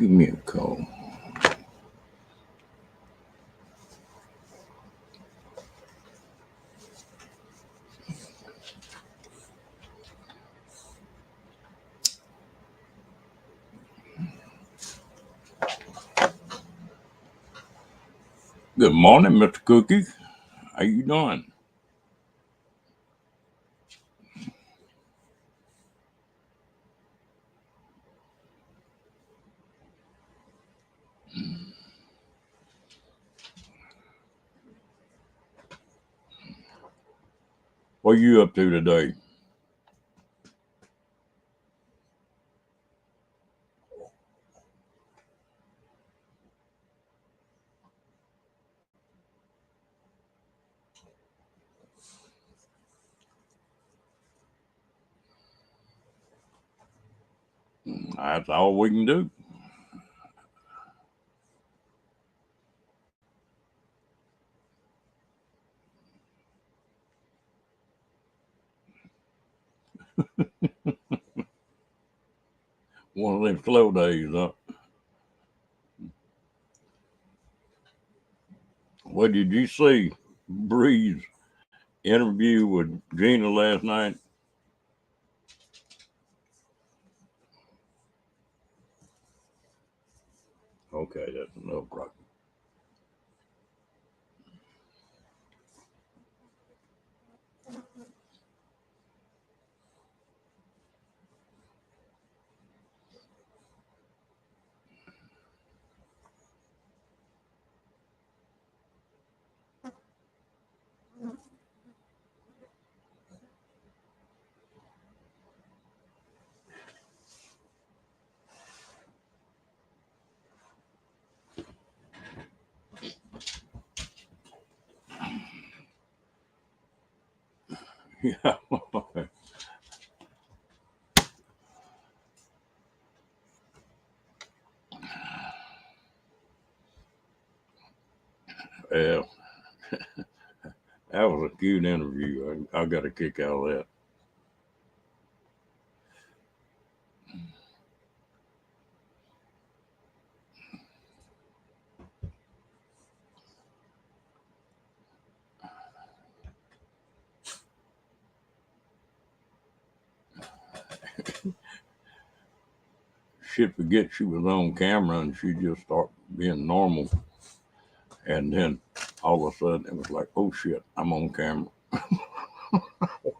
Give me a call. Good morning, Mr. Cookie. How you doing? What are you up to today? That's all we can do. One of them slow days, huh? What did you see? Bree's interview with Gina last night? Okay, that's no problem. Yeah. Yeah, that was a cute interview. I got a kick out of that. She'd forget she was on camera and she'd just start being normal. And then all of a sudden it was like, oh shit, I'm on camera.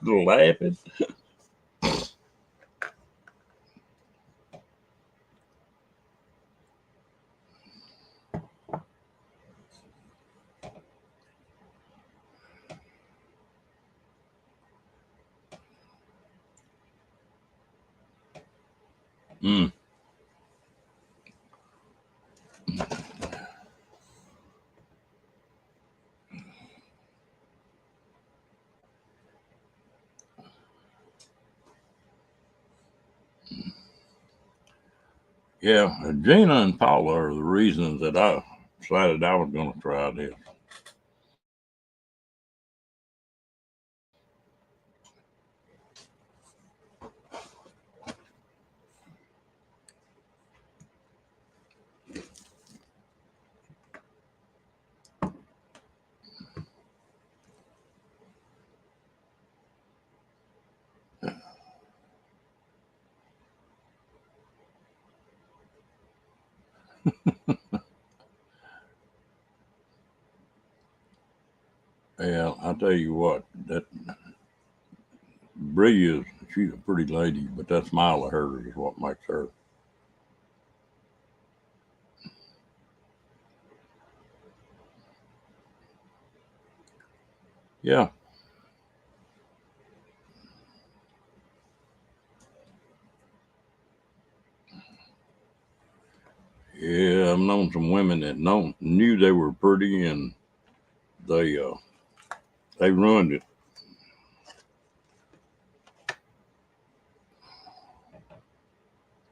Laughing. Mm. Yeah, Gina and Paula are the reasons that I decided I was going to try this. Yeah, I tell you what, that Bree is, she's a pretty lady, but that smile of hers is what makes her. Yeah, yeah, I've known some women that knew they were pretty and they uh, they ruined it.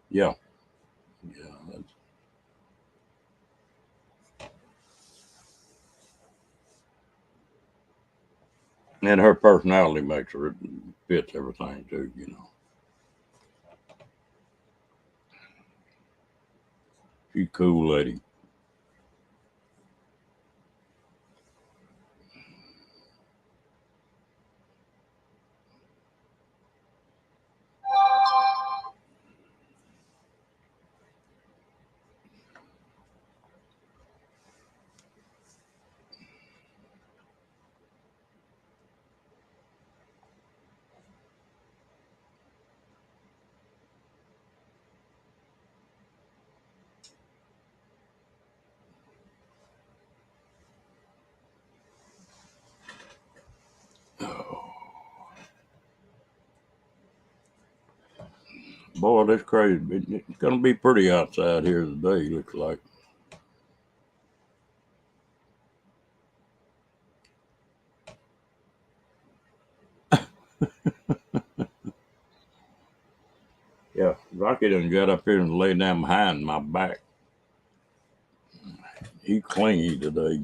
Yeah, yeah, and her personality makes her, it fits everything too. She's a cool lady. Boy, that's crazy. It's going to be pretty outside here today, looks like. Yeah, Rocky done got up here and laid down behind my back. He clingy today.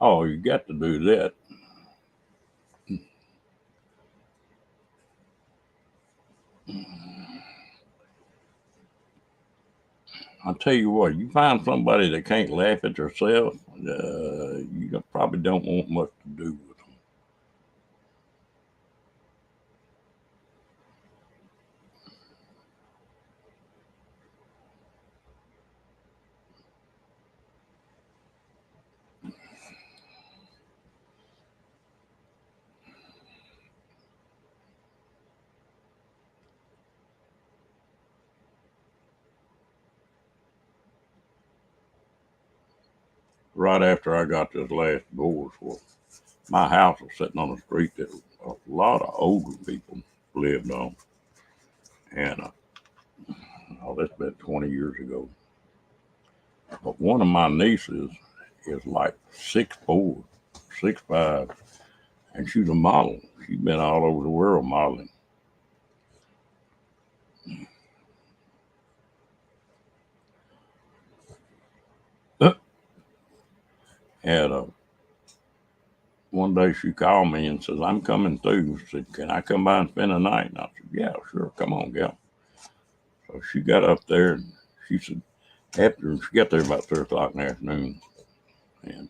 Oh, you got to do that. I'll tell you what, you find somebody that can't laugh at herself, you probably don't want much to do with them. Right after I got this last divorce, well, my house was sitting on a street that a lot of older people lived on. And oh, that's been 20 years ago. But one of my nieces is like 6'4", 6'5", and she's a model. She's been all over the world modeling. And one day she called me and says, "I'm coming through." She said, "Can I come by and spend the night?" And I said, "Yeah, sure. Come on, gal." So she got up there and she said, after she got there about 3 o'clock in the afternoon, and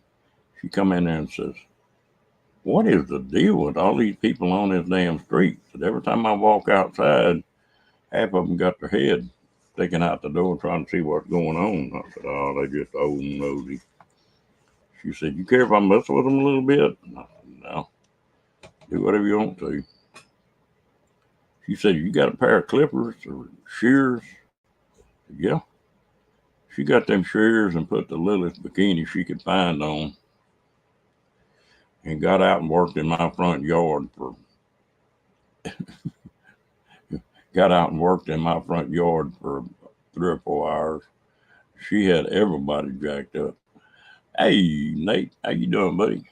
she come in there and says, "What is the deal with all these people on this damn street?" Said, "Every time I walk outside, half of them got their head sticking out the door trying to see what's going on." I said, "Oh, they just old and nosy." She said, "You care if I mess with them a little bit?" And I said, "No, do whatever you want to." She said, "You got a pair of clippers or shears?" I said, "Yeah." She got them shears and put the littlest bikini she could find on and got out and worked in my front yard for got out and worked in my front yard for 3 or 4 hours. She had everybody jacked up. "Hey, Nate, how you doing, buddy?"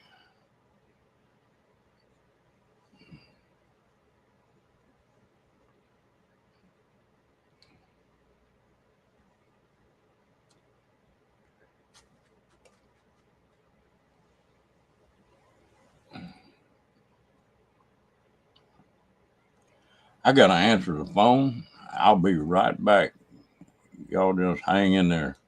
"I got to answer the phone. I'll be right back. Y'all just hang in there."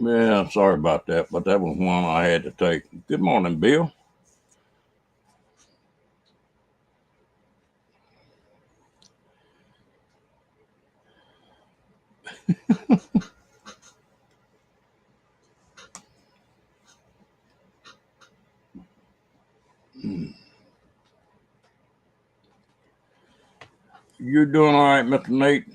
Yeah, sorry about that, but that was one I had to take. Good morning, Bill. You're doing all right, Mr. Nate?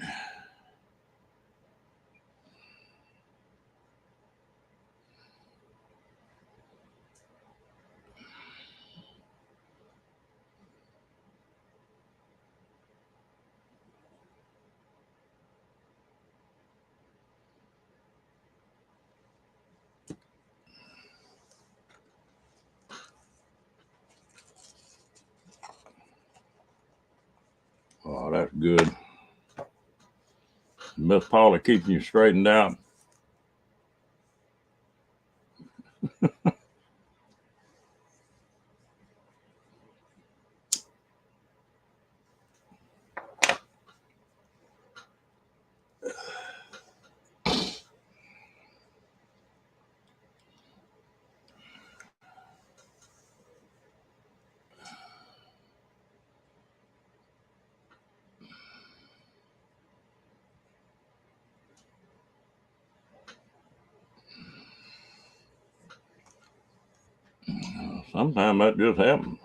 Oh, that's good. Miss Paula keeping you straightened out. Sometimes that just happens.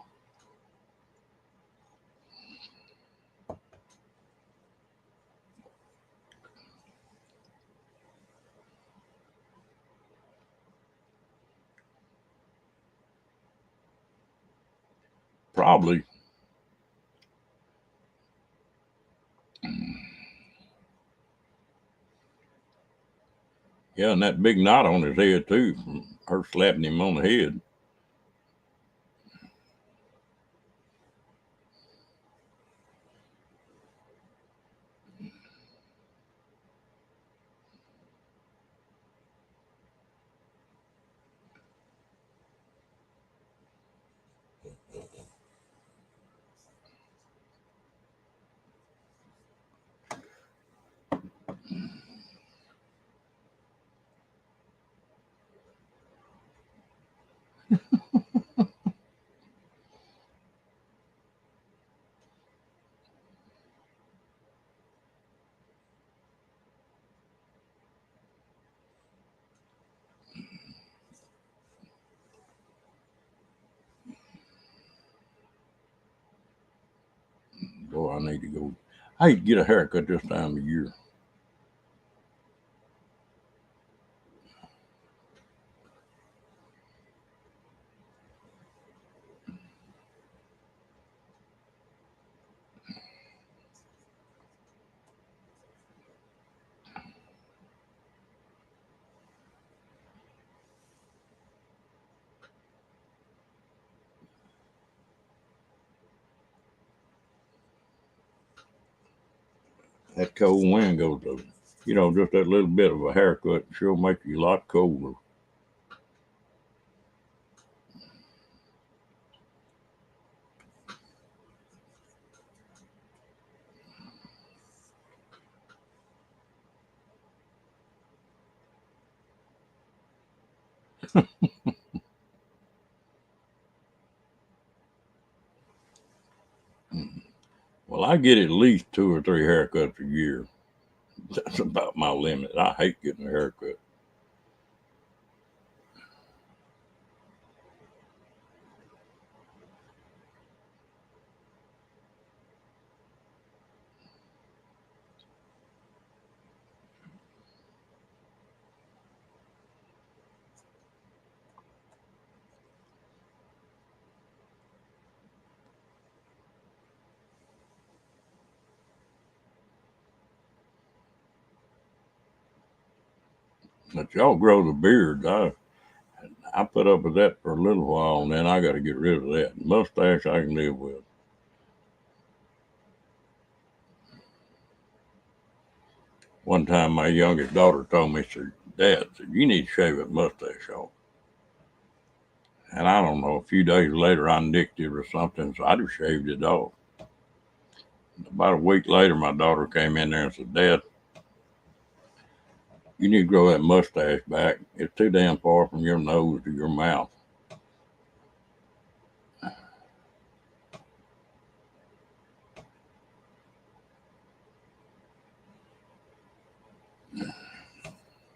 Probably. Yeah, and that big knot on his head too, from her slapping him on the head. Boy, I need to go. I hate to get a haircut this time of year. That cold wind goes to, just that little bit of a haircut sure makes you a lot colder. Well, I get at least 2 or 3 haircuts a year. That's about my limit. I hate getting a haircut. But y'all grow the beard. I put up with that for a little while, and then I got to get rid of that. Mustache I can live with. One time, my youngest daughter told me, said, "Dad, said you need to shave that mustache off." And I don't know. A few days later, I nicked it or something, so I just shaved it off. About a week later, my daughter came in there and said, "Dad, You need to grow that mustache back. It's too damn far from your nose to your mouth.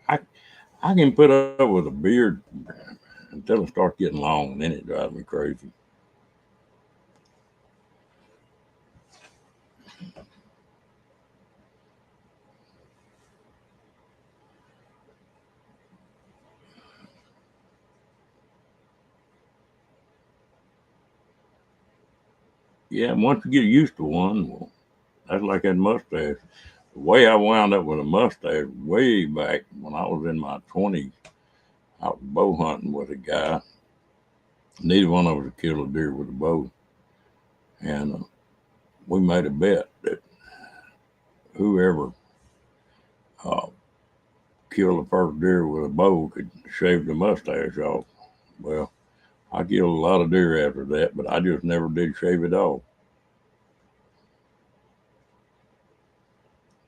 I I can put up with a beard until it starts getting long, and then it drives me crazy. Yeah, once you get used to one, well, that's like that mustache. The way I wound up with a mustache way back when I was in my 20s, I was bow hunting with a guy. Neither one of us had killed a deer with a bow. And we made a bet that whoever uh, killed the first deer with a bow could shave the mustache off. Well, I killed a lot of deer after that, but I just never did shave it off.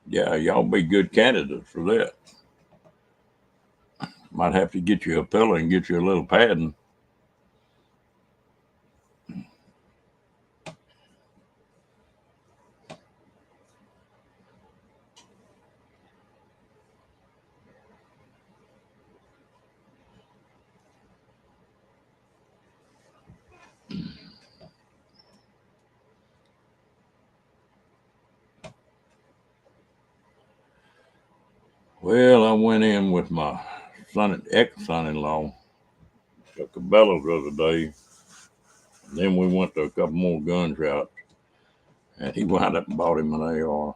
Yeah, y'all be good candidates for that. Might have to get you a pillow and get you a little padding. Well, I went in with my ex-son-in-law, took a bellows the other day. Then we went to a couple more gun shops, and he wound up and bought him an AR.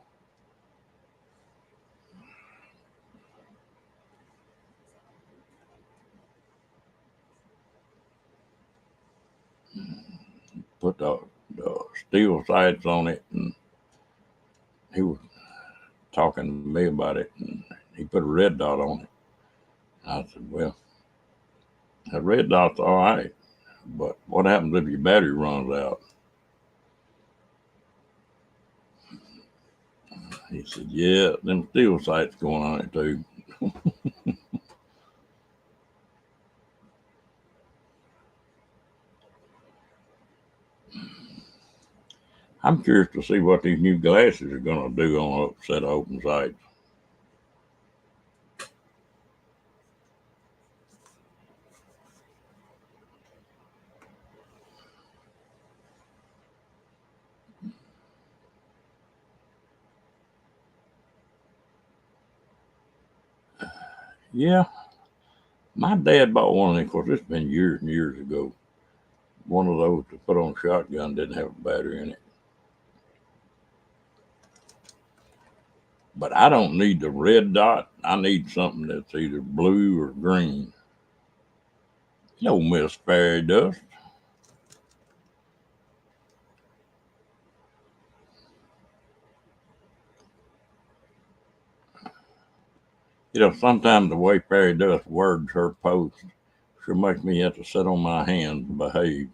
Put the steel sights on it, and he was talking to me about it, and he put a red dot on it. I said, well, that red dot's all right, but what happens if your battery runs out? He said, yeah, them steel sights going on it too. I'm curious to see what these new glasses are going to do on a set of open sights. Yeah, my dad bought one of them. Of course, it's been years and years ago. One of those to put on a shotgun didn't have a battery in it. But I don't need the red dot. I need something that's either blue or green. No, Miss Fairy Dust. Sometimes the way Fairy Dust words her posts sure makes me have to sit on my hands and behave.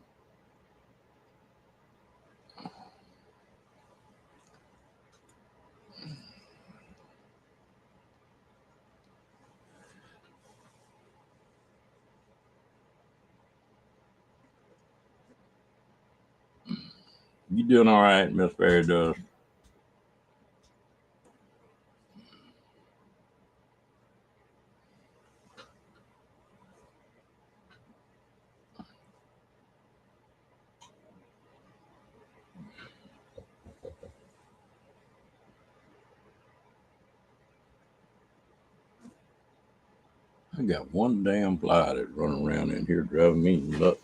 You doing all right, Miss Fairy Dust? I got one damn fly that's running around in here driving me nuts.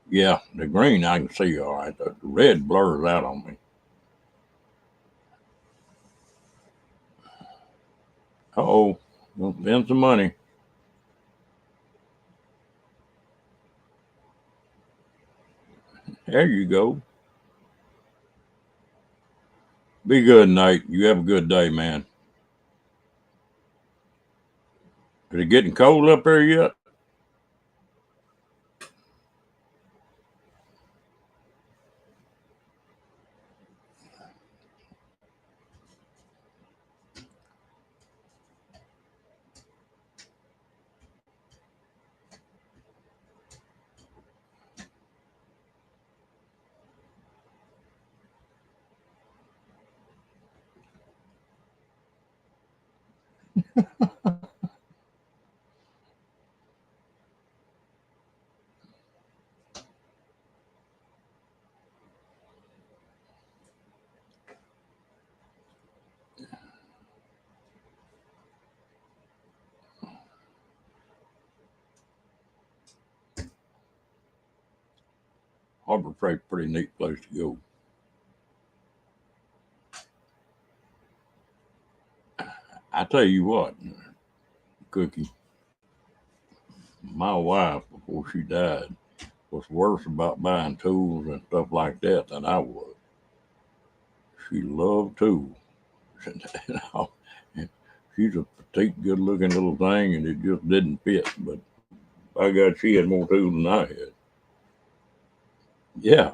Yeah, the green I can see all right. The red blurs out on me. Uh-oh, gonna spend some money. There you go. Be good, Nate. You have a good day, man. Is it getting cold up there yet? Harbor Freight's a pretty neat place to go. I tell you what, Cookie, my wife before she died was worse about buying tools and stuff like that than I was. She loved tools. You know, she's a petite, good-looking little thing, and it just didn't fit. But by God, she had more tools than I had. Yeah,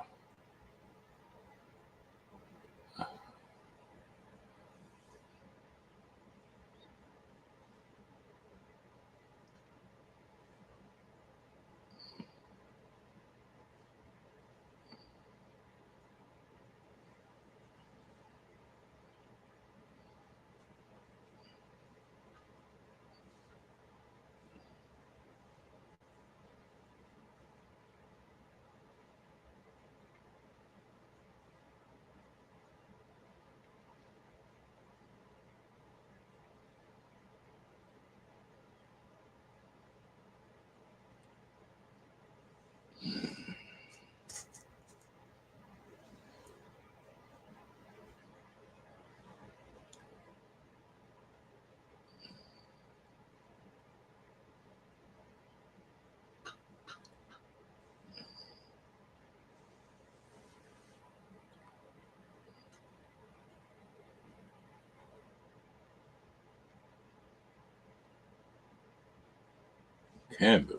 canvas.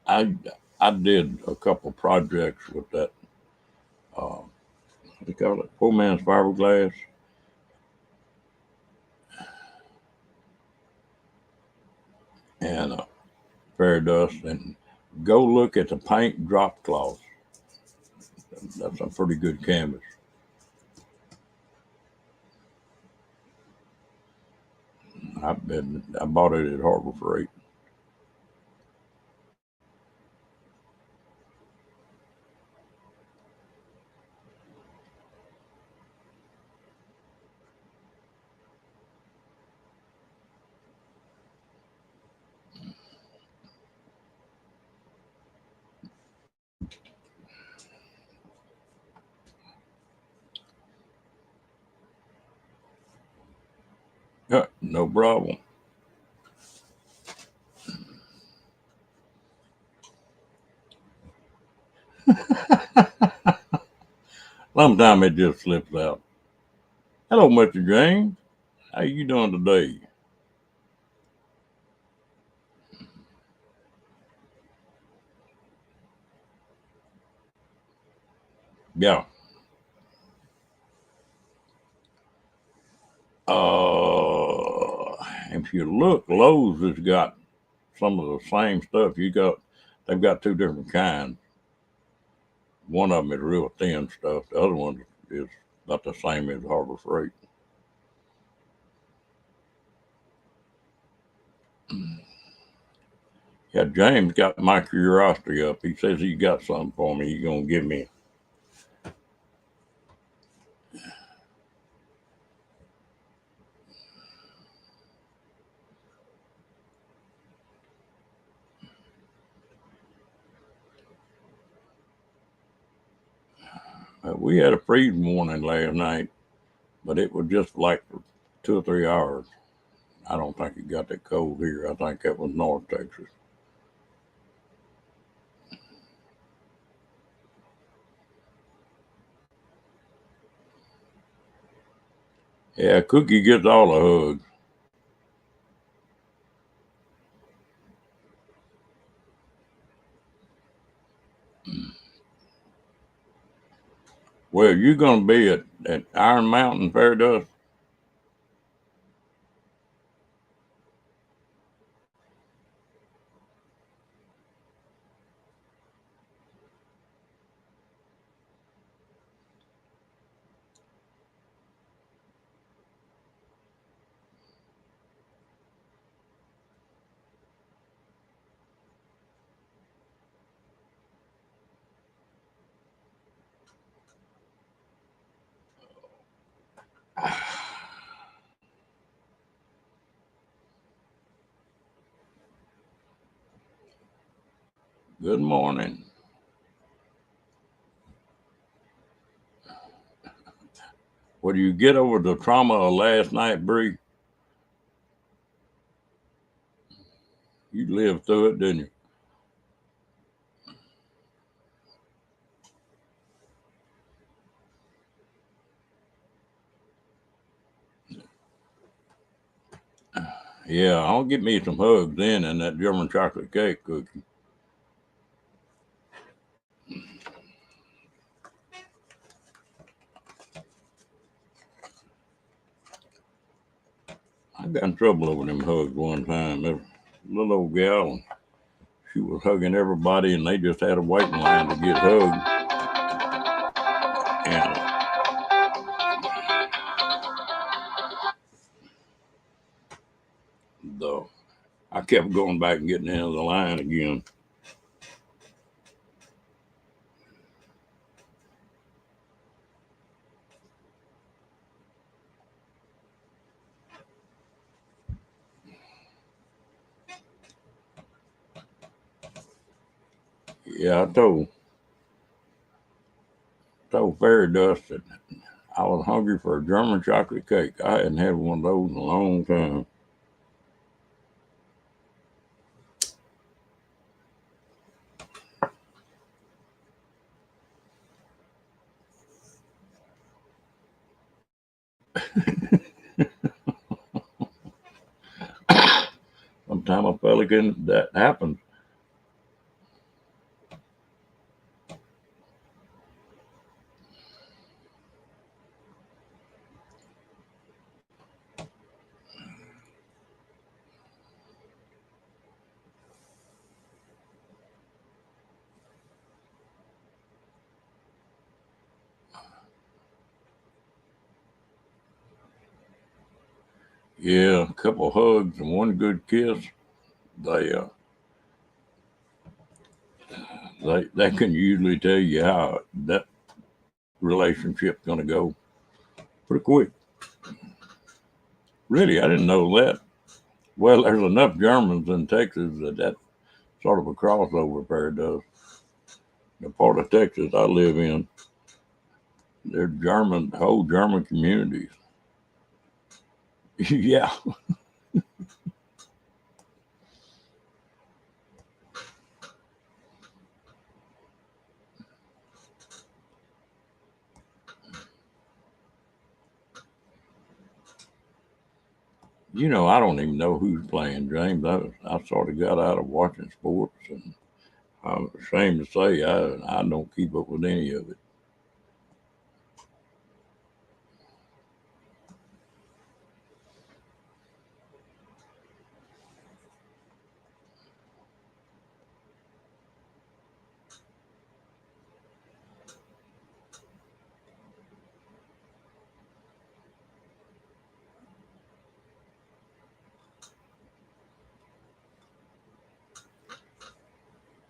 I I did a couple projects with that. What do you call it? Poor man's fiberglass and fairy dust. And go look at the paint drop cloths. That's a pretty good canvas. I bought it at Harbor Freight. Yeah, no problem. Sometimes it just slips out. Hello, Mr. James. How you doing today? Yeah. Uh, if you look, Lowe's has got some of the same stuff. They've got two different kinds. One of them is real thin stuff. The other one is about the same as Harbor Freight. Yeah, James got my curiosity up. He says he got something for me. He's gonna give me. We had a freezing warning last night, but it was just like for 2 or 3 hours. I don't think it got that cold here. I think that was North Texas. Yeah, Cookie gets all the hugs. Well, you're going to be at Iron Mountain Fair Dust. Good morning. Well, you get over the trauma of last night, Bree? You lived through it, didn't you? Yeah, I'll get me some hugs then and that German chocolate cake cookie. I got in trouble over them hugs one time. There was a little old gal, and she was hugging everybody, and they just had a waiting line to get hugged. And the I kept going back and getting into the line again. Yeah, I told Fairy Dust that I was hungry for a German chocolate cake. I hadn't had one of those in a long time. Sometime a fella can that happens. Yeah, a couple of hugs and one good kiss. They that can usually tell you how that relationship's going to go pretty quick. Really, I didn't know that. Well, there's enough Germans in Texas that sort of a crossover pair does. The part of Texas I live in, they're German, whole German communities. Yeah, I don't even know who's playing, James. I sort of got out of watching sports, and I'm ashamed to say I don't keep up with any of it.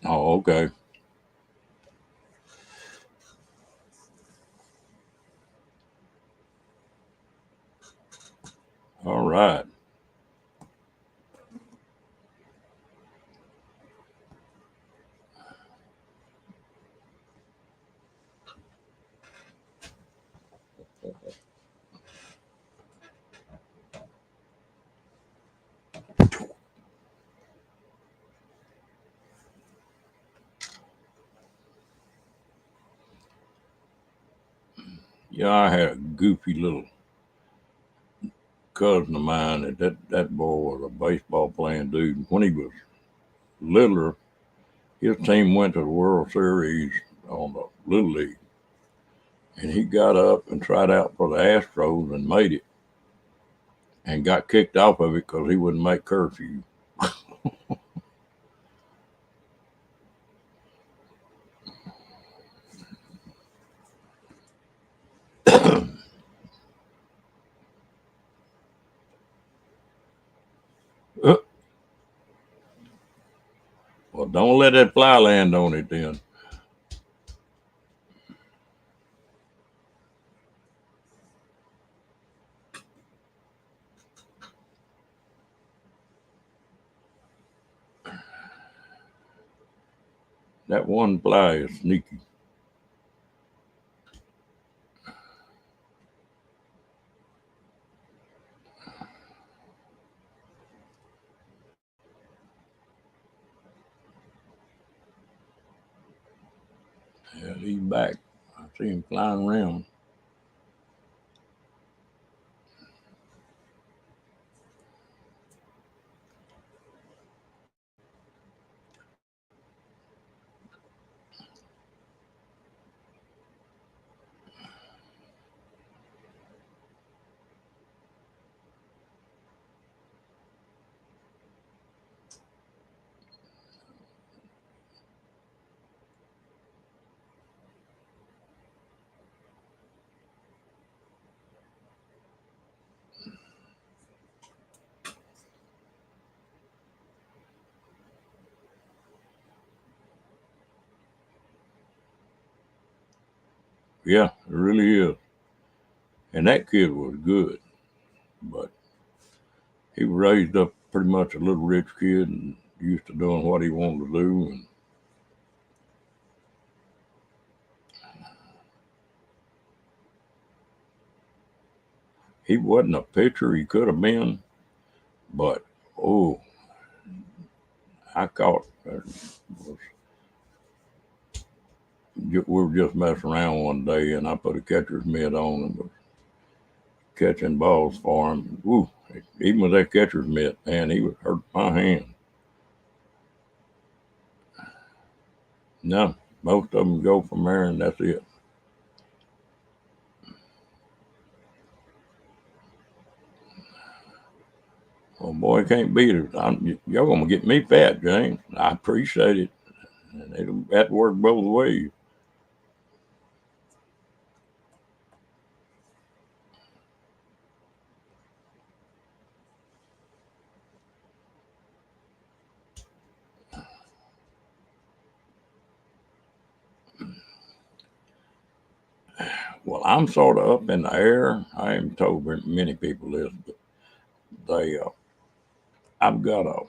Oh, okay. All right. Yeah, I had a goofy little cousin of mine, that boy was a baseball playing dude. When he was littler, his team went to the World Series on the Little League, and he got up and tried out for the Astros and made it, and got kicked off of it because he wouldn't make curfew. Well, don't let that fly land on it then. That one fly is sneaky. Yeah, he's back. I see him flying around. Yeah, it really is. And that kid was good, but he was raised up pretty much a little rich kid and used to doing what he wanted to do. And he wasn't a pitcher. He could have been, but oh, I caught. We were just messing around one day, and I put a catcher's mitt on and was catching balls for him. Ooh, even with that catcher's mitt, man, he would hurt my hand. No, most of them go from there, and that's it. Well, boy, can't beat it. Y'all gonna get me fat, James. I appreciate it, and it'll have to work both ways. Well, I'm sort of up in the air. I haven't told many people this, but they, I've got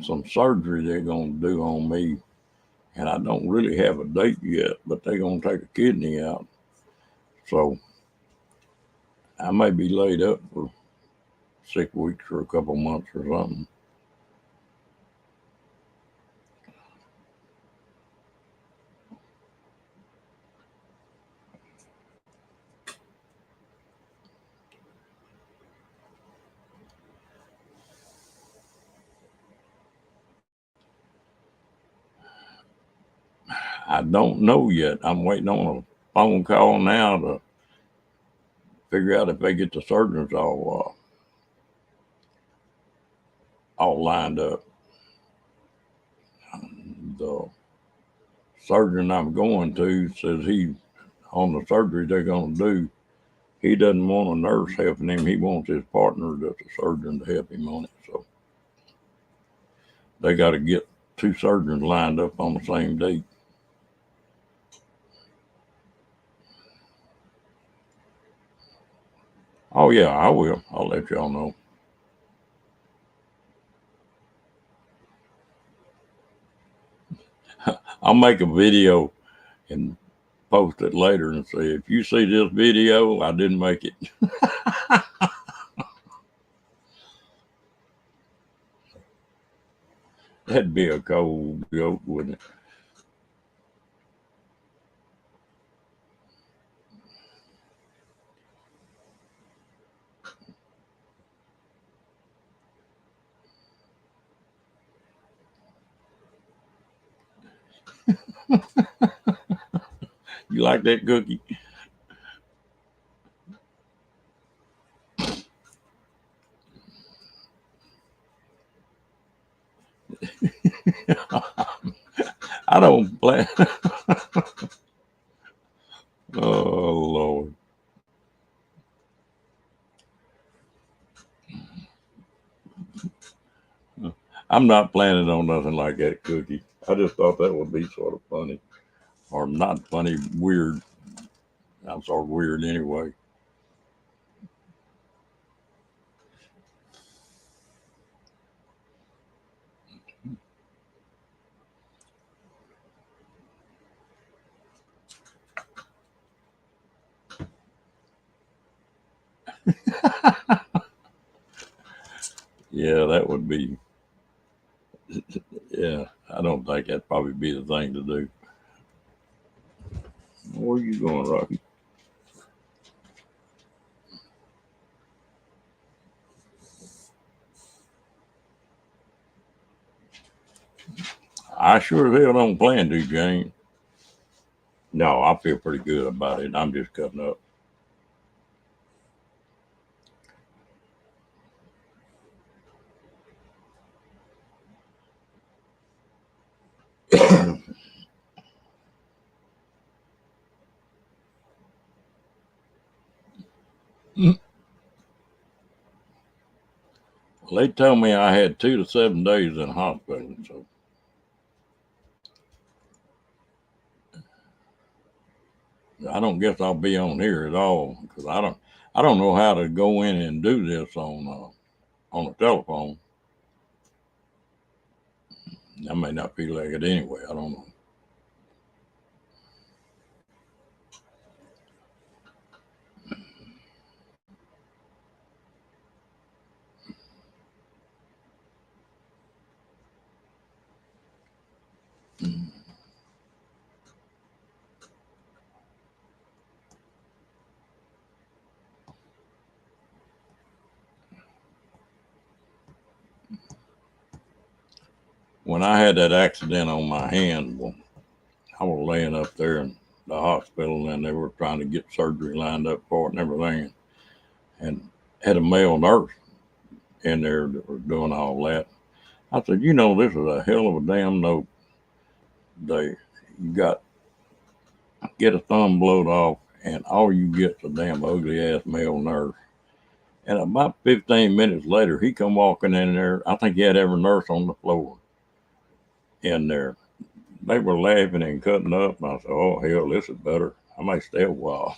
some surgery they're gonna do on me, and I don't really have a date yet. But they're gonna take a kidney out, so I may be laid up for 6 weeks or a couple months or something. I don't know yet. I'm waiting on a phone call now to figure out if they get the surgeons all lined up. The surgeon I'm going to says he on the surgery they're going to do. He doesn't want a nurse helping him. He wants his partner that's a surgeon to help him on it. So they got to get two surgeons lined up on the same date. Oh yeah, I will. I'll let y'all know. I'll make a video and post it later and say, if you see this video, I didn't make it. That'd be a cold joke, wouldn't it? You like that cookie? I don't plan. Oh Lord. I'm not planning on nothing like that cookie. I just thought that would be sort of funny. Or not funny, weird. I'm sort of weird anyway. Yeah, that would be. Yeah, I don't think that'd probably be the thing to do. Where are you going, Rocky? I sure as hell don't plan to, Jane. No, I feel pretty good about it. I'm just cutting up. Well, they told me I had 2 to 7 days in hospital, so I don't guess I'll be on here at all because I don't know how to go in and do this on the telephone. I may not feel like it anyway. I don't know. When I had that accident on my hand, well, I was laying up there in the hospital and they were trying to get surgery lined up for it and everything, and had a male nurse in there that was doing all that. I said, this is a hell of a damn note. You got get a thumb blowed off, and all you get's a damn ugly ass male nurse. And about 15 minutes later, he come walking in there. I think he had every nurse on the floor in there. They were laughing and cutting up. And I said, "Oh hell, this is better. I might stay a while."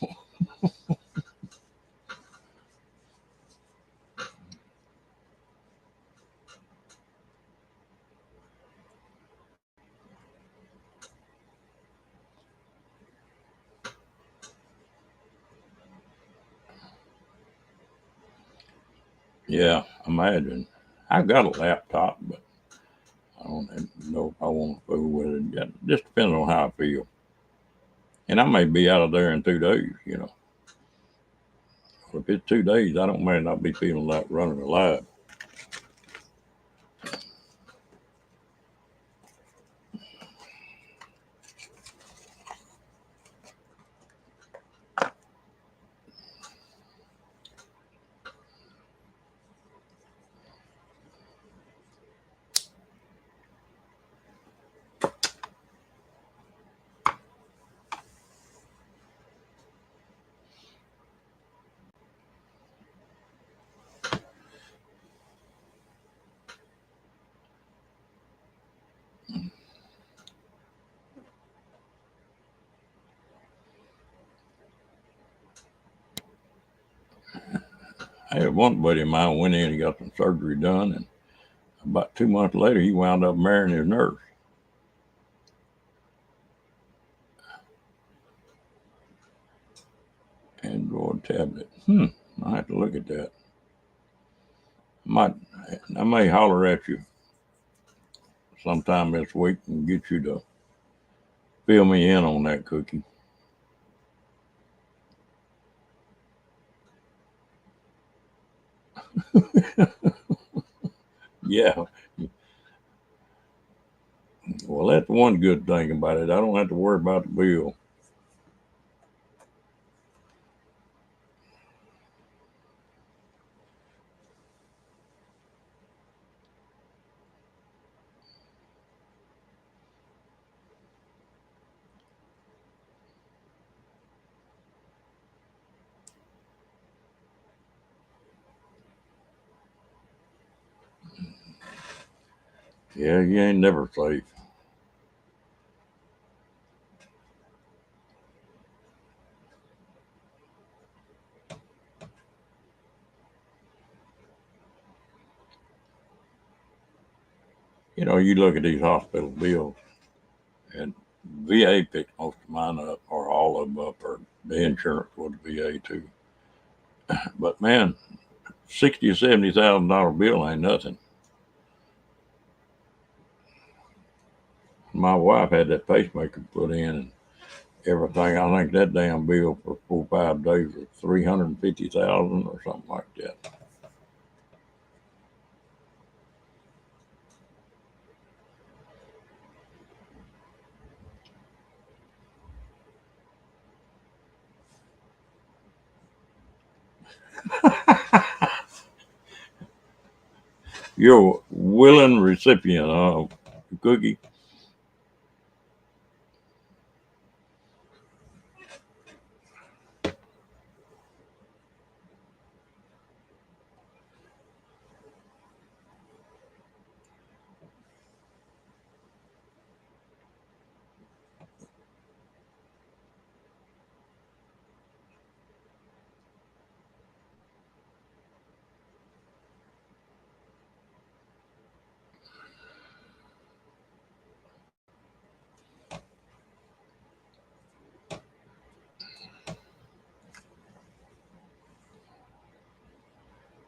Yeah, imagine. I got a laptop, but I don't know if I want to fool with it. Just depends on how I feel. And I may be out of there in 2 days. If it's 2 days, I don't may not be feeling like running alive. I had one buddy of mine went in and got some surgery done, and about 2 months later, he wound up marrying his nurse. Android tablet. I have to look at that. Might I may holler at you sometime this week and get you to fill me in on that cookie. Yeah, Well, that's one good thing about it. I don't have to worry about the bill. Yeah, you ain't never safe. You know, you look at these hospital bills, and VA picked most of mine up, or all of them up, or the insurance with the VA too. But man, $60,000 or $70,000 bill ain't nothing. My wife had that pacemaker put in and everything. I think that damn bill for 4 or 5 days was 350,000 or something like that. You're a willing recipient, Cookie.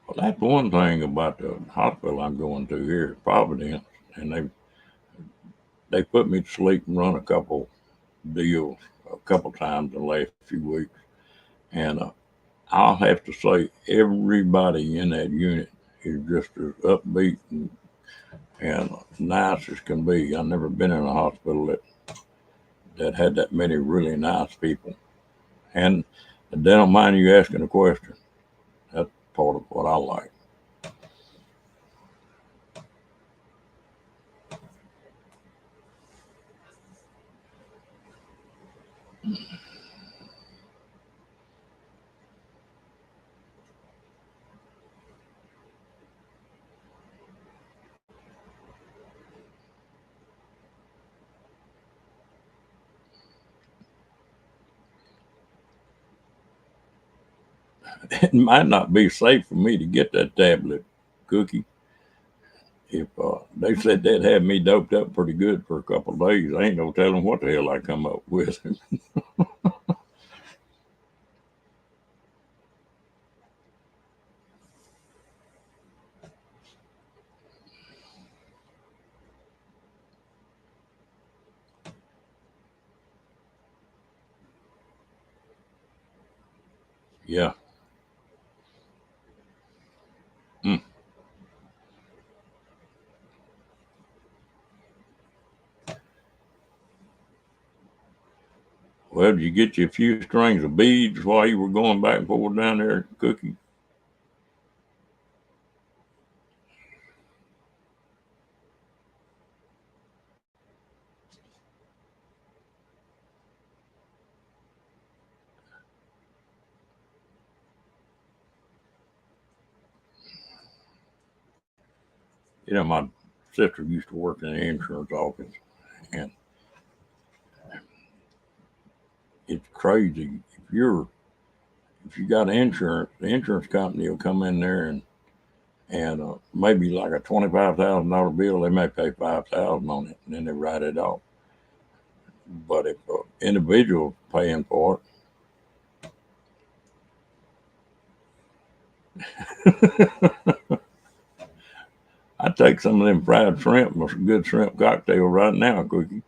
Well, that's one thing about the hospital I'm going to here at Providence, and they put me to sleep and run a couple deals a couple times in the last few weeks, and I'll have to say everybody in that unit is just as upbeat and nice as can be. I've never been in a hospital that had that many really nice people, and they don't mind you asking a question. That's part of what I like. It might not be safe for me to get that tablet, Cookie. If they said they'd have me doped up pretty good for a couple of days, I ain't no telling what the hell I come up with. Yeah. Mm. Well, did you get you a few strings of beads while you were going back and forth down there, Cookie? You know, my sister used to work in the insurance office, and it's crazy. If you got insurance, the insurance company will come in there and maybe like a $25,000 bill, they may pay 5,000 on it, and then they write it off. But if an individual paying for it, I'd take some of them fried shrimp or some good shrimp cocktail right now, Cookie.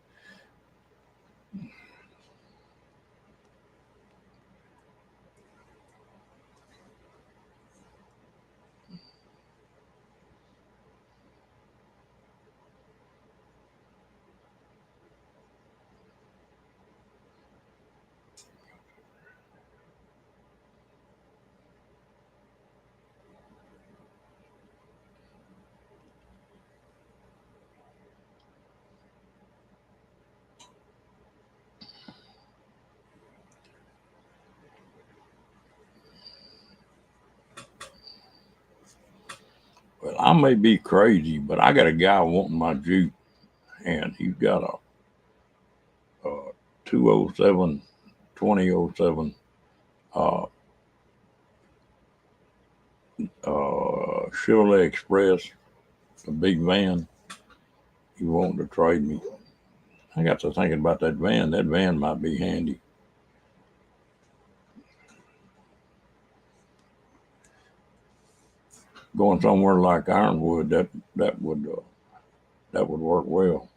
I may be crazy, but I got a guy wanting my Jeep, and he's got a 207, 2007 uh, Chevrolet Express, a big van. He wanted to trade me. I got to thinking about that van. That van might be handy. Going somewhere like Ironwood, that would work well.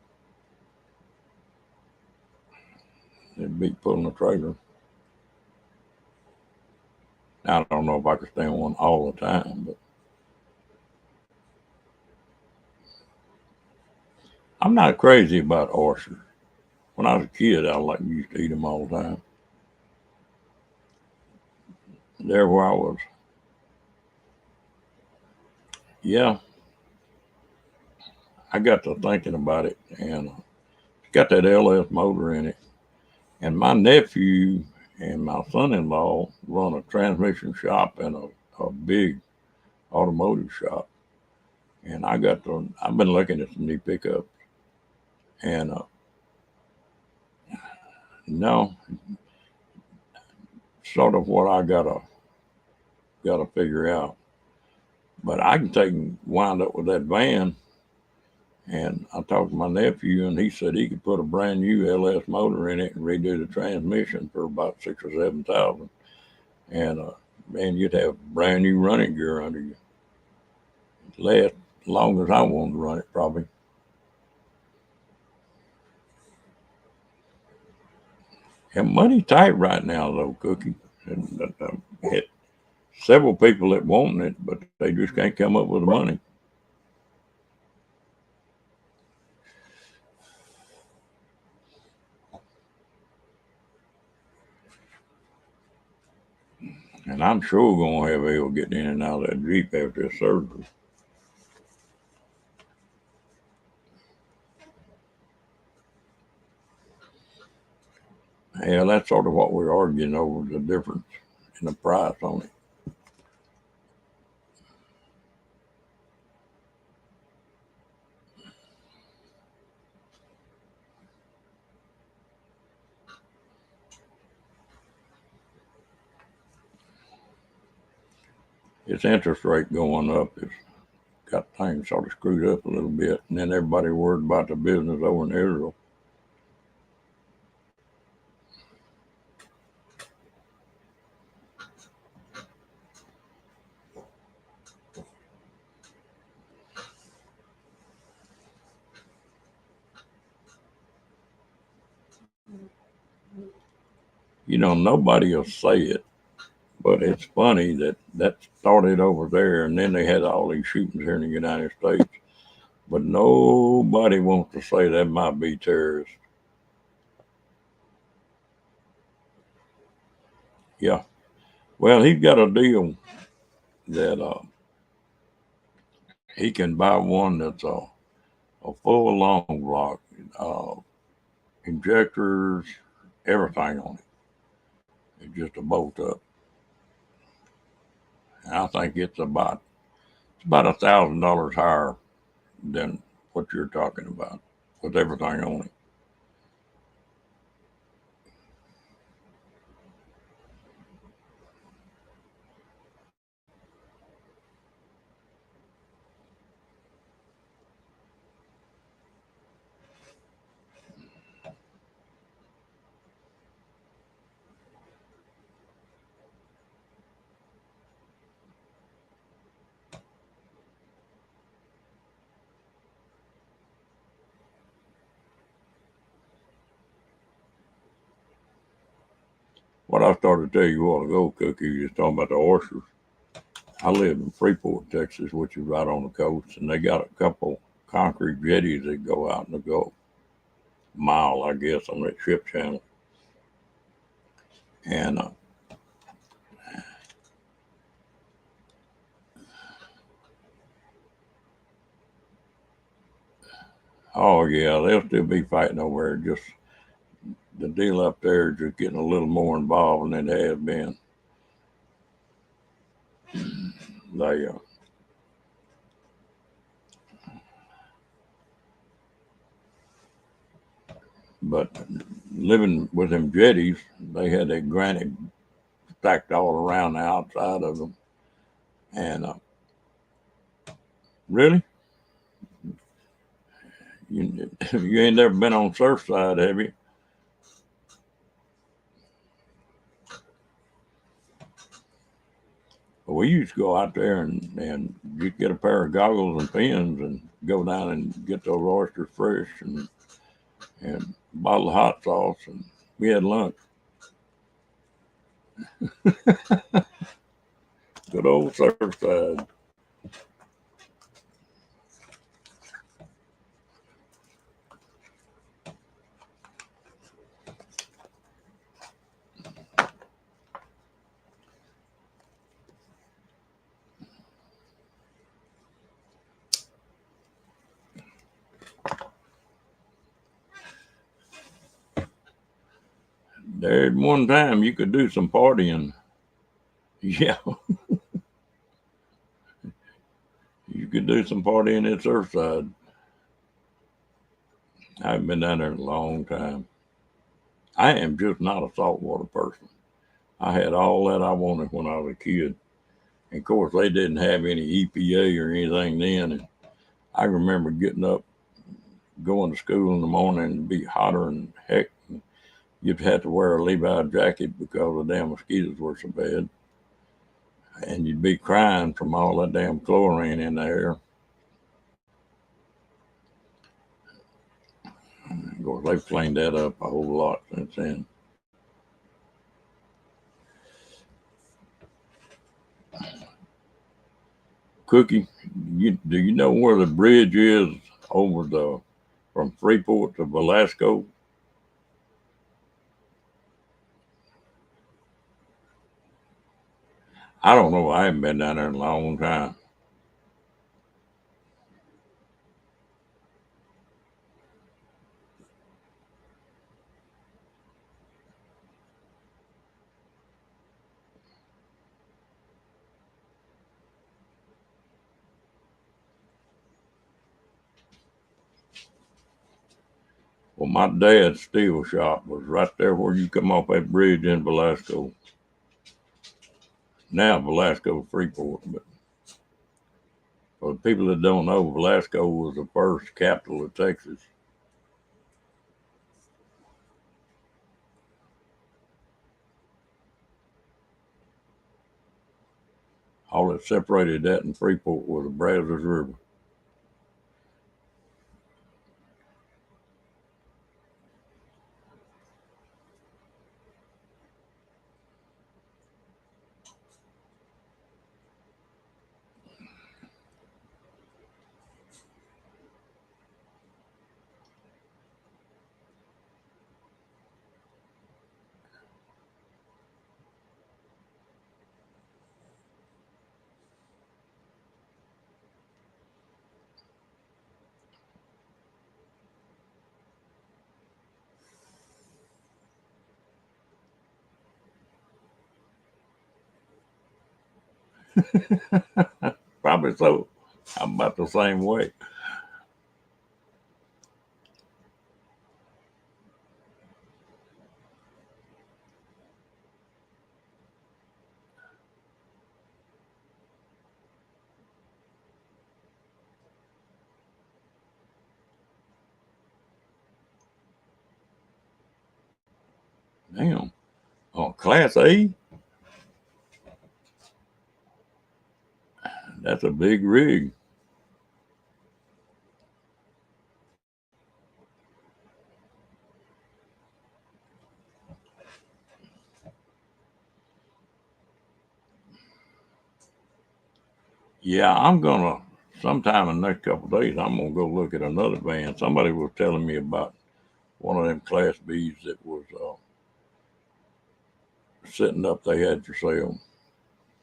It'd be pulling a trailer. I don't know if I could stay on one all the time, but I'm not crazy about oysters. When I was a kid, I used to eat them all the time. There where I was, yeah, I got to thinking about it, and it's got that LS motor in it. And my nephew and my son-in-law run a transmission shop and a big automotive shop. And I've been looking at some new pickups, and no, sort of what I gotta figure out. But I can take and wind up with that van. And I talked to my nephew, and he said he could put a brand new LS motor in it and redo the transmission for about 6 or 7 thousand. And man, you'd have brand new running gear under you. Last as long as I wanted to run it, probably. And money tight right now, though, Cookie. And had several people that want it, but they just can't come up with the money. And I'm sure gonna have hell getting in and out of that Jeep after this surgery. Yeah, that's sort of what we're arguing over, the difference in the price on it. Its interest rate going up has got things sort of screwed up a little bit, and then everybody worried about the business over in Israel. Nobody will say it, but it's funny that started over there, and then they had all these shootings here in the United States. But nobody wants to say that might be terrorists. Yeah. Well, he's got a deal that he can buy one that's a full long block, uh, injectors, everything on it. It's just a bolt up. And I think it's about $1,000 higher than what you're talking about with everything on it. What I started to tell you a while ago, Cookie, is talking about the oysters. I live in Freeport, Texas, which is right on the coast, and they got a couple concrete jetties that go out in the Gulf mile, I guess, on that ship channel. And oh yeah, they'll still be fighting over it. Just the deal up there is just getting a little more involved than it has been. They But living with them jetties, they had that granite stacked all around the outside of them. And really, you ain't never been on Surfside, have you? Well, we used to go out there and just get a pair of goggles and pins and go down and get those oysters fresh and a bottle of hot sauce, and we had lunch. Good old Surfside. There at one time you could do some partying. Yeah, you could do some partying at Surfside. I haven't been down there in a long time. I am just not a saltwater person. I had all that I wanted when I was a kid. And of course, they didn't have any EPA or anything then. And I remember getting up, going to school in the morning, and it'd be hotter than heck. You'd have to wear a Levi jacket because the damn mosquitoes were so bad. And you'd be crying from all that damn chlorine in the air. Of course, they've cleaned that up a whole lot since then. Cookie, do you know where the bridge is over the from Freeport to Velasco? I don't know. I haven't been down there in a long time. Well, my dad's steel shop was right there where you come off that bridge in Velasco. Now Velasco Freeport, but for the people that don't know, Velasco was the first capital of Texas. All that separated that and Freeport was the Brazos River. Probably so. I'm about the same way. Damn. Oh, Class A? That's a big rig. Yeah, I'm gonna sometime in the next couple of days. I'm gonna go look at another van. Somebody was telling me about one of them Class Bs that was sitting up. They had for sale.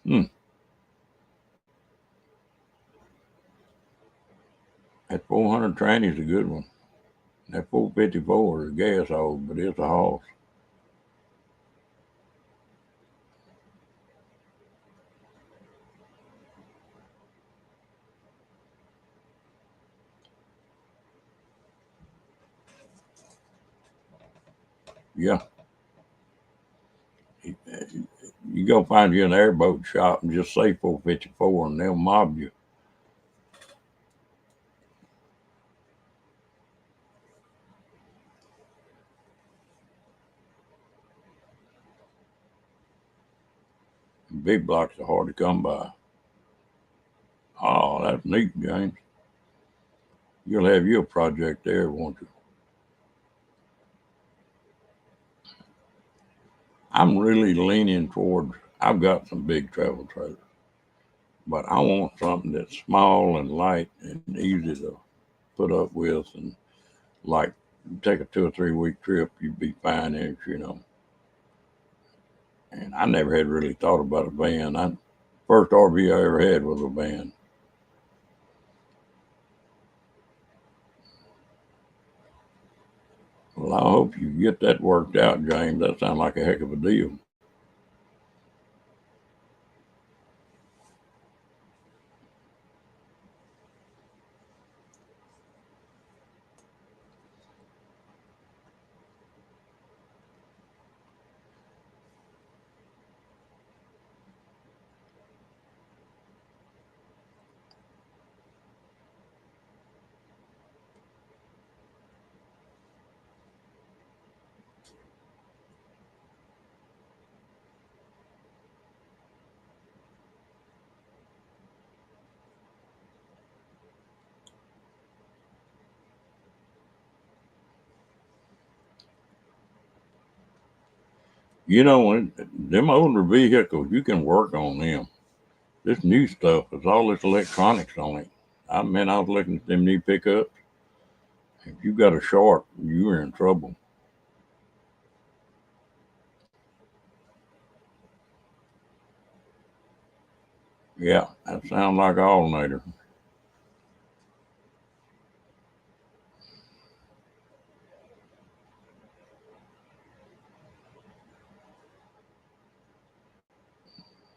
Hmm. That 400 tranny is a good one. That 454 is a gas hog, but it's a horse. Yeah. You go find you an airboat shop and just say 454 and they'll mob you. Big blocks are hard to come by. Oh, that's neat, James. You'll have you a project there, won't you? I'm really leaning towards, I've got some big travel trailers, but I want something that's small and light and easy to put up with. And like, take a 2 or 3 week trip, you'd be fine in it. And I never had really thought about a van. First RV I ever had was a van. Well, I hope you get that worked out, James. That sounds like a heck of a deal. Them older vehicles, you can work on them. This new stuff is all this electronics on it. I mean, I was looking at them new pickups. If you got a short, you're in trouble. Yeah, that sounds like an alternator.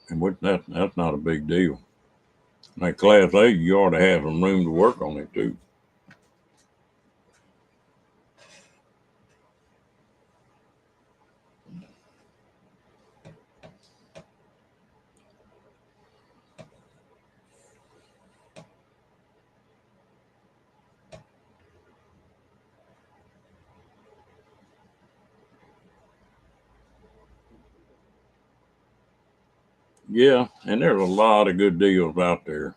And that's not a big deal. Like Class A, you ought to have some room to work on it too. Yeah, and there's a lot of good deals out there.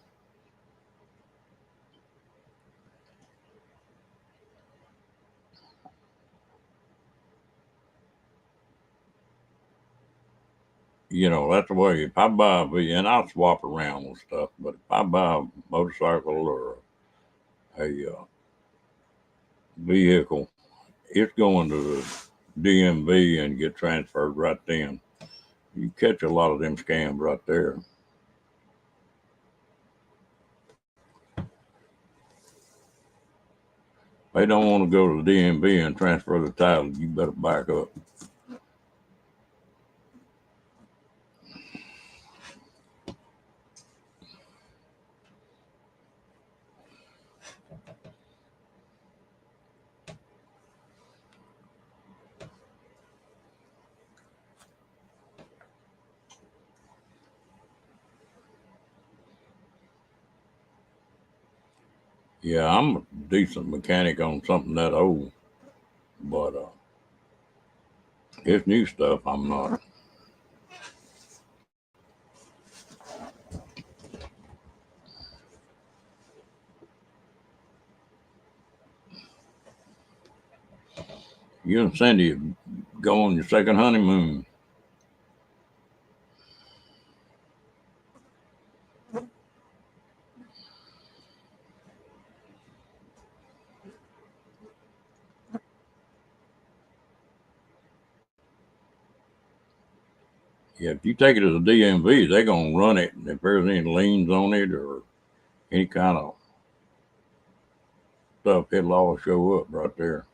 That's the way. If I buy and I'll swap around with stuff, but if I buy a motorcycle or a vehicle, it's going to the DMV and get transferred right then. You catch a lot of them scams right there. They don't want to go to the DMV and transfer the title. You better back up. Yeah, I'm a decent mechanic on something that old, but it's new stuff. I'm not. You and Cindy go on your second honeymoon. Yeah, if you take it to the DMV, they're gonna run it. If there's any liens on it or any kind of stuff, it'll all show up right there.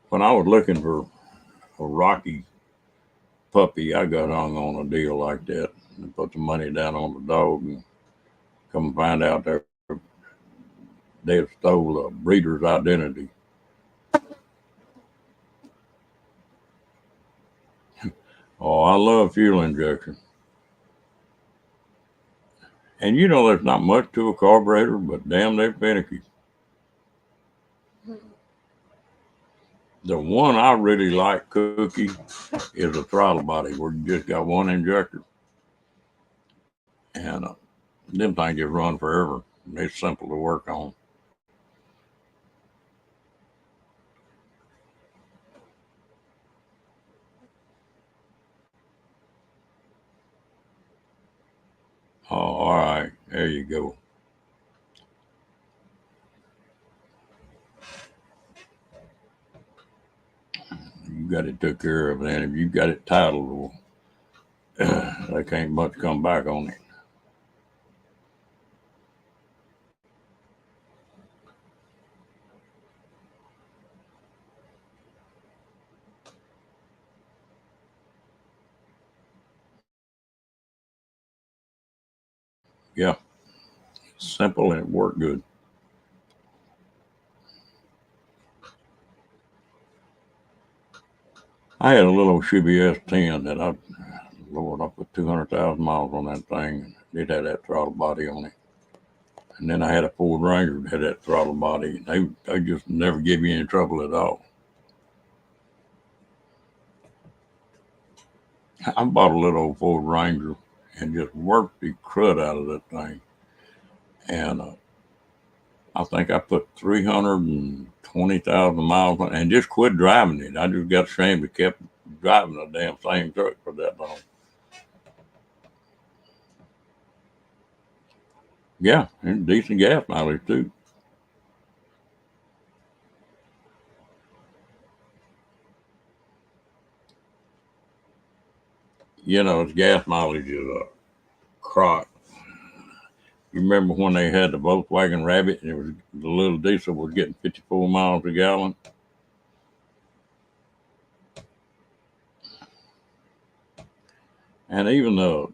When I was looking for a Rocky puppy, I got hung on a deal like that and put the money down on the dog and Come find out they had stole a breeder's identity. Oh, I love fuel injection. And you know, there's not much to a carburetor, but damn, they're finicky. The one I really like, Cookie, is a throttle body where you just got one injector. And them things just run forever. It's simple to work on. Oh, all right. There you go. You got it took care of. And if you got it titled, they can't much come back on it. Yeah, simple and it worked good. I had a little Chevy S10 that Lord, I put 200,000 miles on that thing. It had that throttle body on it. And then I had a Ford Ranger that had that throttle body. They just never give you any trouble at all. I bought a little old Ford Ranger and just worked the crud out of that thing. And I think I put 320,000 miles on it and just quit driving it. I just got ashamed and kept driving the damn same truck for that long. Yeah, and decent gas mileage too. You know, its gas mileage is a crock. You remember when they had the Volkswagen Rabbit and it was the little diesel was getting 54 miles a gallon? And even the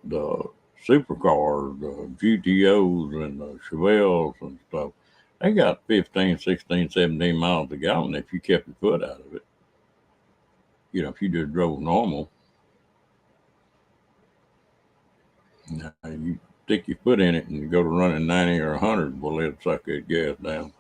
supercars, the GTOs and the Chevelles and stuff, they got 15, 16, 17 miles a gallon if you kept your foot out of it. You know, if you just drove normal, now you stick your foot in it and you go to running 90 or 100, well, it'll suck that gas down.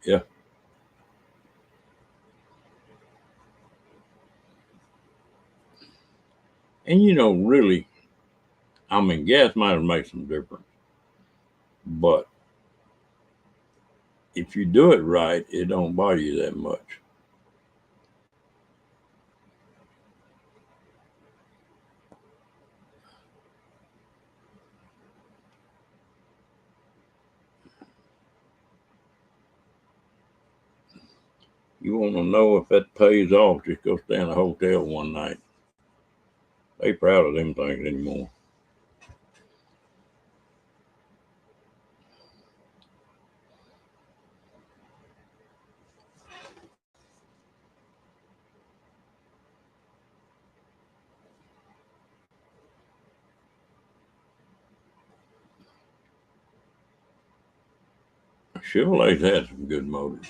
Yeah. And you know, really, I mean, gas might make some difference, but if you do it right, it don't bother you that much. You want to know if that pays off, just go stay in a hotel one night. They proud of them things anymore. Chevrolet's had some good motors.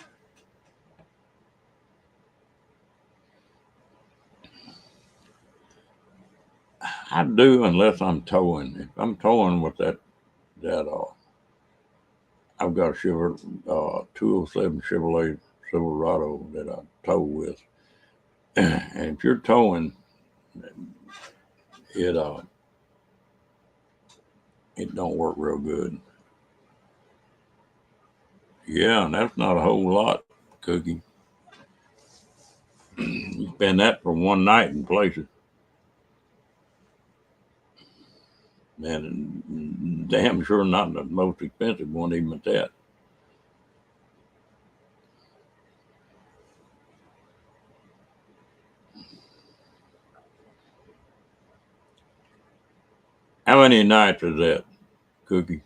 I do unless I'm towing. If I'm towing with that I've got a 207 Chevrolet Silverado that I tow with. And if you're towing, it it don't work real good. Yeah, and that's not a whole lot, Cookie. You spend that for one night in places. And damn sure not the most expensive one, even at that. How many nights is that, Cookie?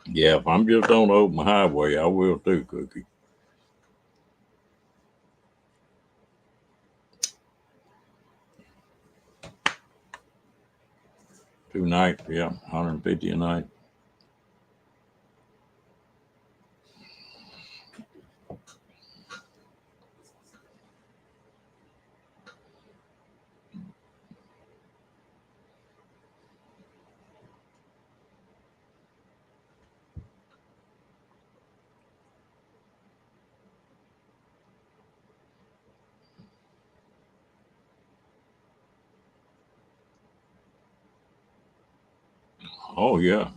Yeah, if I'm just on the open highway, I will too, Cookie. 2 nights, yeah, 150 a night. Oh yeah,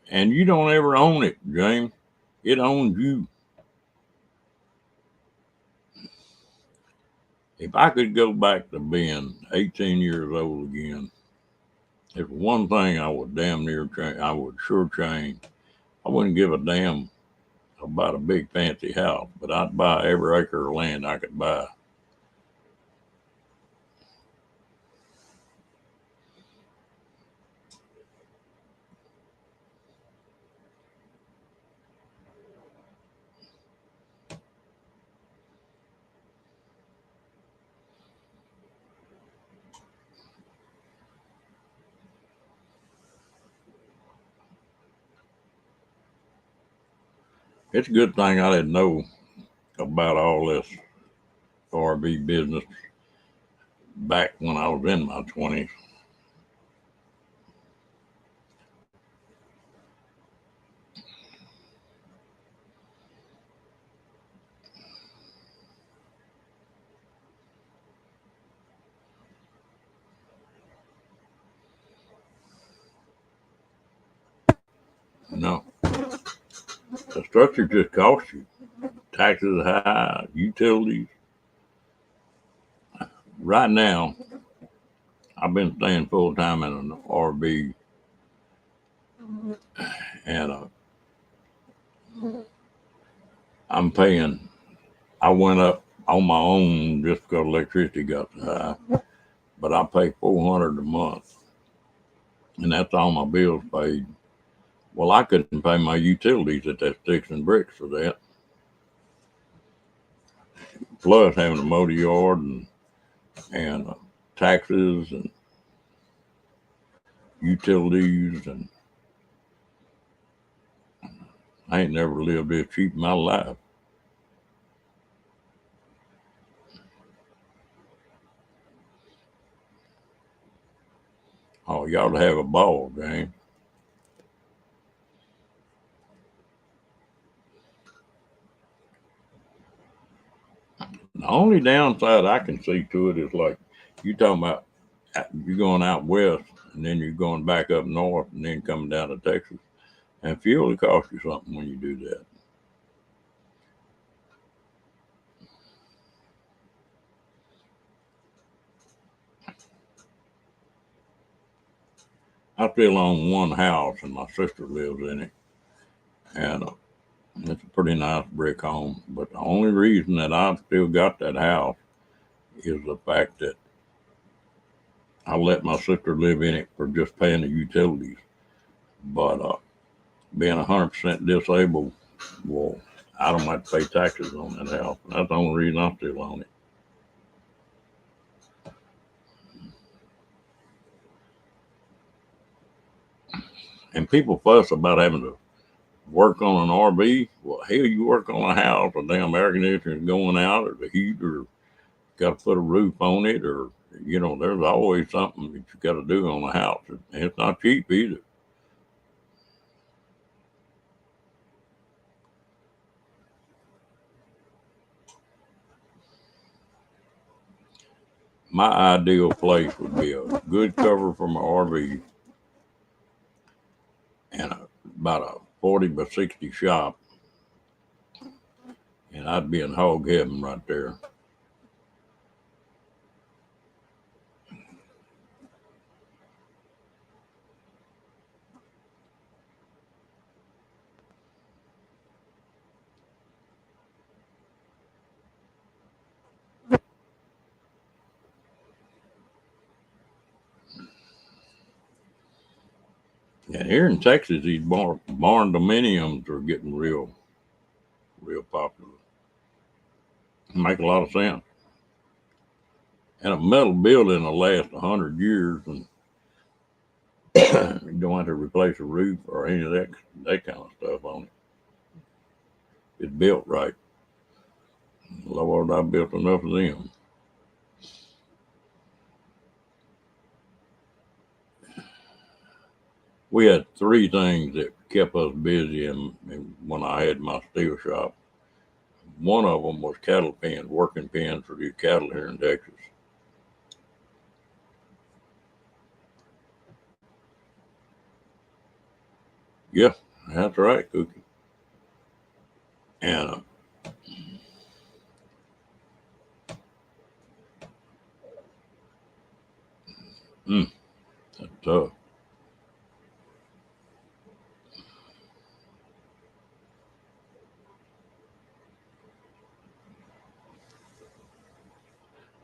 and you don't ever own it, James. It owns you. If I could go back to being 18 years old again, there's one thing I would damn near change. I would sure change. I wouldn't give a damn about a big fancy house, but I'd buy every acre of land I could buy. It's a good thing I didn't know about all this RV business back when I was in my 20s. No, the structure just costs you. Taxes high, utilities. Right now, I've been staying full time in an RV, and I'm paying. I went up on my own just because electricity got so high, but I pay $400 a month, and that's all my bills paid. Well, I couldn't pay my utilities at that sticks and bricks for that. Plus having to mow the yard and taxes and utilities, and I ain't never lived this cheap in my life. Oh, you ought to have a ball game. The only downside I can see to it is like you talking about you going out west and then you're going back up north and then coming down to Texas. And fuel will cost you something when you do that. I still own one house and my sister lives in it. And it's a pretty nice brick home. But the only reason that I've still got that house is the fact that I let my sister live in it for just paying the utilities. But being 100% disabled, well, I don't have to pay taxes on that house. That's the only reason I still own it. And people fuss about having to work on an RV. Well, hell, you work on a house, a damn air conditioner is going out, or the heater got to put a roof on it, or there's always something that you got to do on the house. And it's not cheap either. My ideal place would be a good cover for my RV and about a 40 by 60 shop, and I'd be in hog heaven right there. And here in Texas, these barn dominiums are getting real popular. Make a lot of sense. And a metal building will last 100 years, and you don't have to replace a roof or any of that kind of stuff on it. It's built right. Lord, I built enough of them. We had three things that kept us busy when I had my steel shop. One of them was cattle pens, working pens for these cattle here in Texas. Yeah, that's right, Cookie. And that's tough.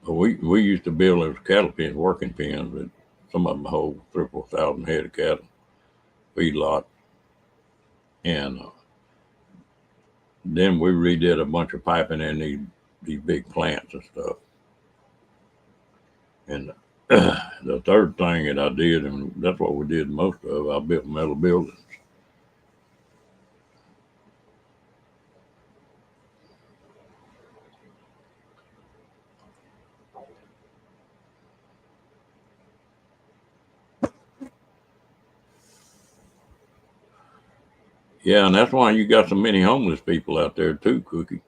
But we used to build those cattle pens, working pens, that some of them hold 3,000 or 4,000 head of cattle, feedlot. And then we redid a bunch of piping in these big plants and stuff. And the third thing that I did, and that's what we did most of, I built metal buildings. Yeah, and that's why you got so many homeless people out there too, Cookie.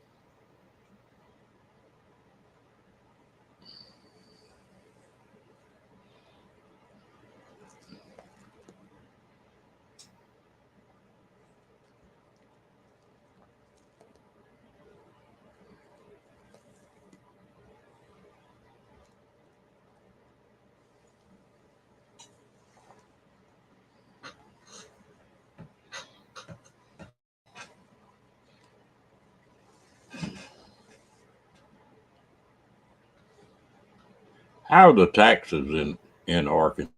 How are the taxes in Arkansas,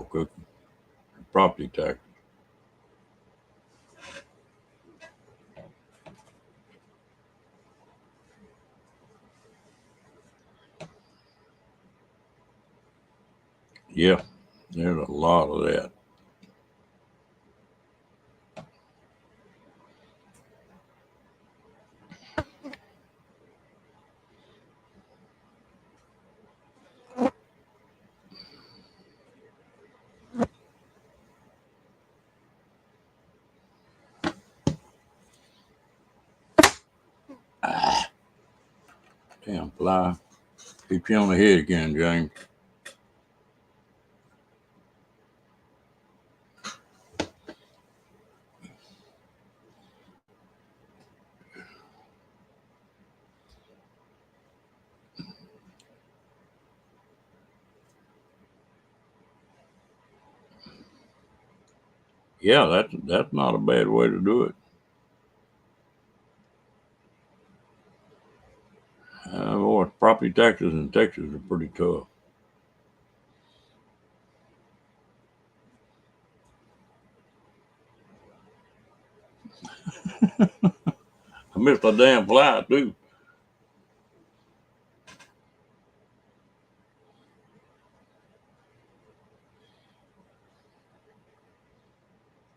Cookie? Property tax. Yeah, there's a lot of that. Ah, damn fly. Hit you on the head again, James. Yeah, that's not a bad way to do it. Boy, property taxes in Texas are pretty tough. I missed a damn fly too.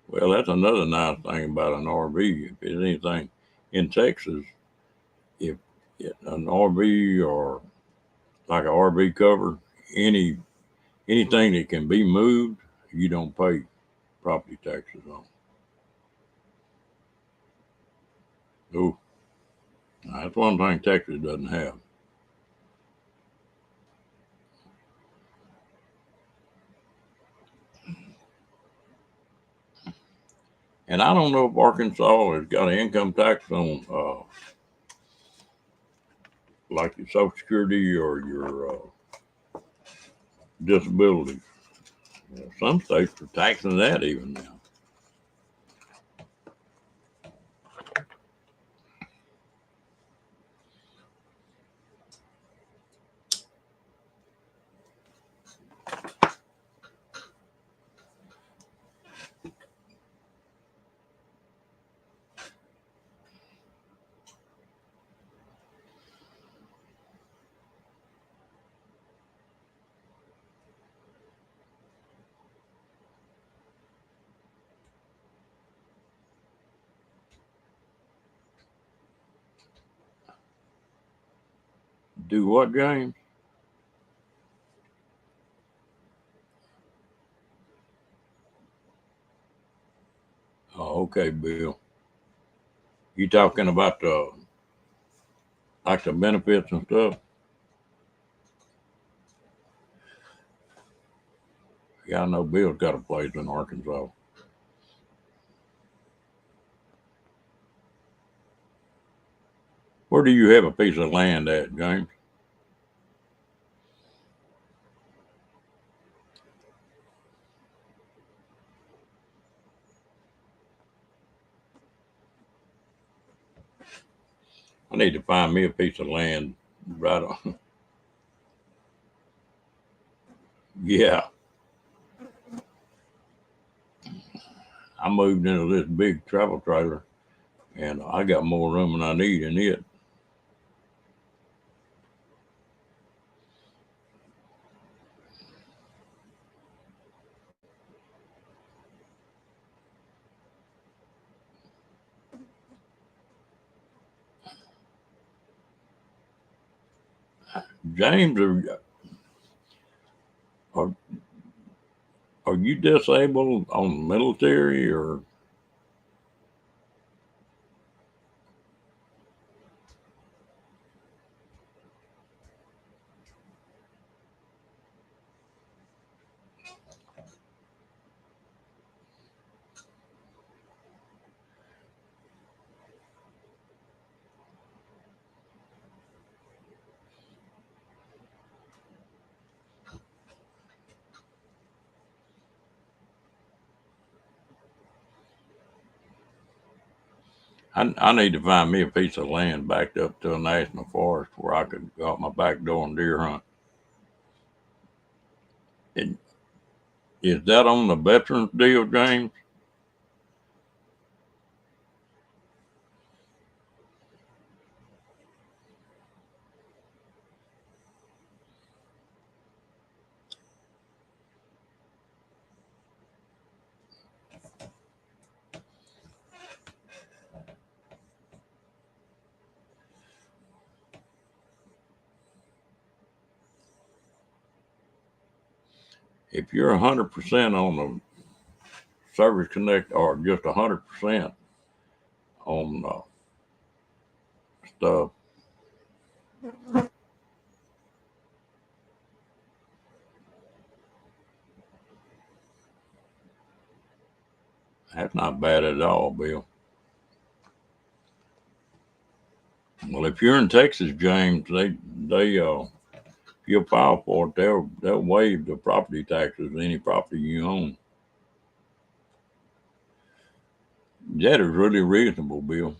Well, that's another nice thing about an RV. If it's anything in Texas, if an RV or like an RV cover, any anything that can be moved, you don't pay property taxes on. Oh, that's one thing Texas doesn't have. And I don't know if Arkansas has got an income tax on like your Social Security or your disability. Some states are taxing that even now. Do what, James? Oh, okay, Bill. You talking about the like the benefits and stuff? Yeah, I know Bill's got a place in Arkansas. Where do you have a piece of land at, James? I need to find me a piece of land right on. Yeah, I moved into this big travel trailer and I got more room than I need in it. James, are, are you disabled on the military or I need to find me a piece of land backed up to a national forest where I could go out my back door and deer hunt. And is that on the veterans deal, James? If you're 100% on the Service Connect or just 100% on stuff, that's not bad at all, Bill. Well, if you're in Texas, James, they if you file for it, they'll waive the property taxes on any property you own. That is really reasonable, Bill.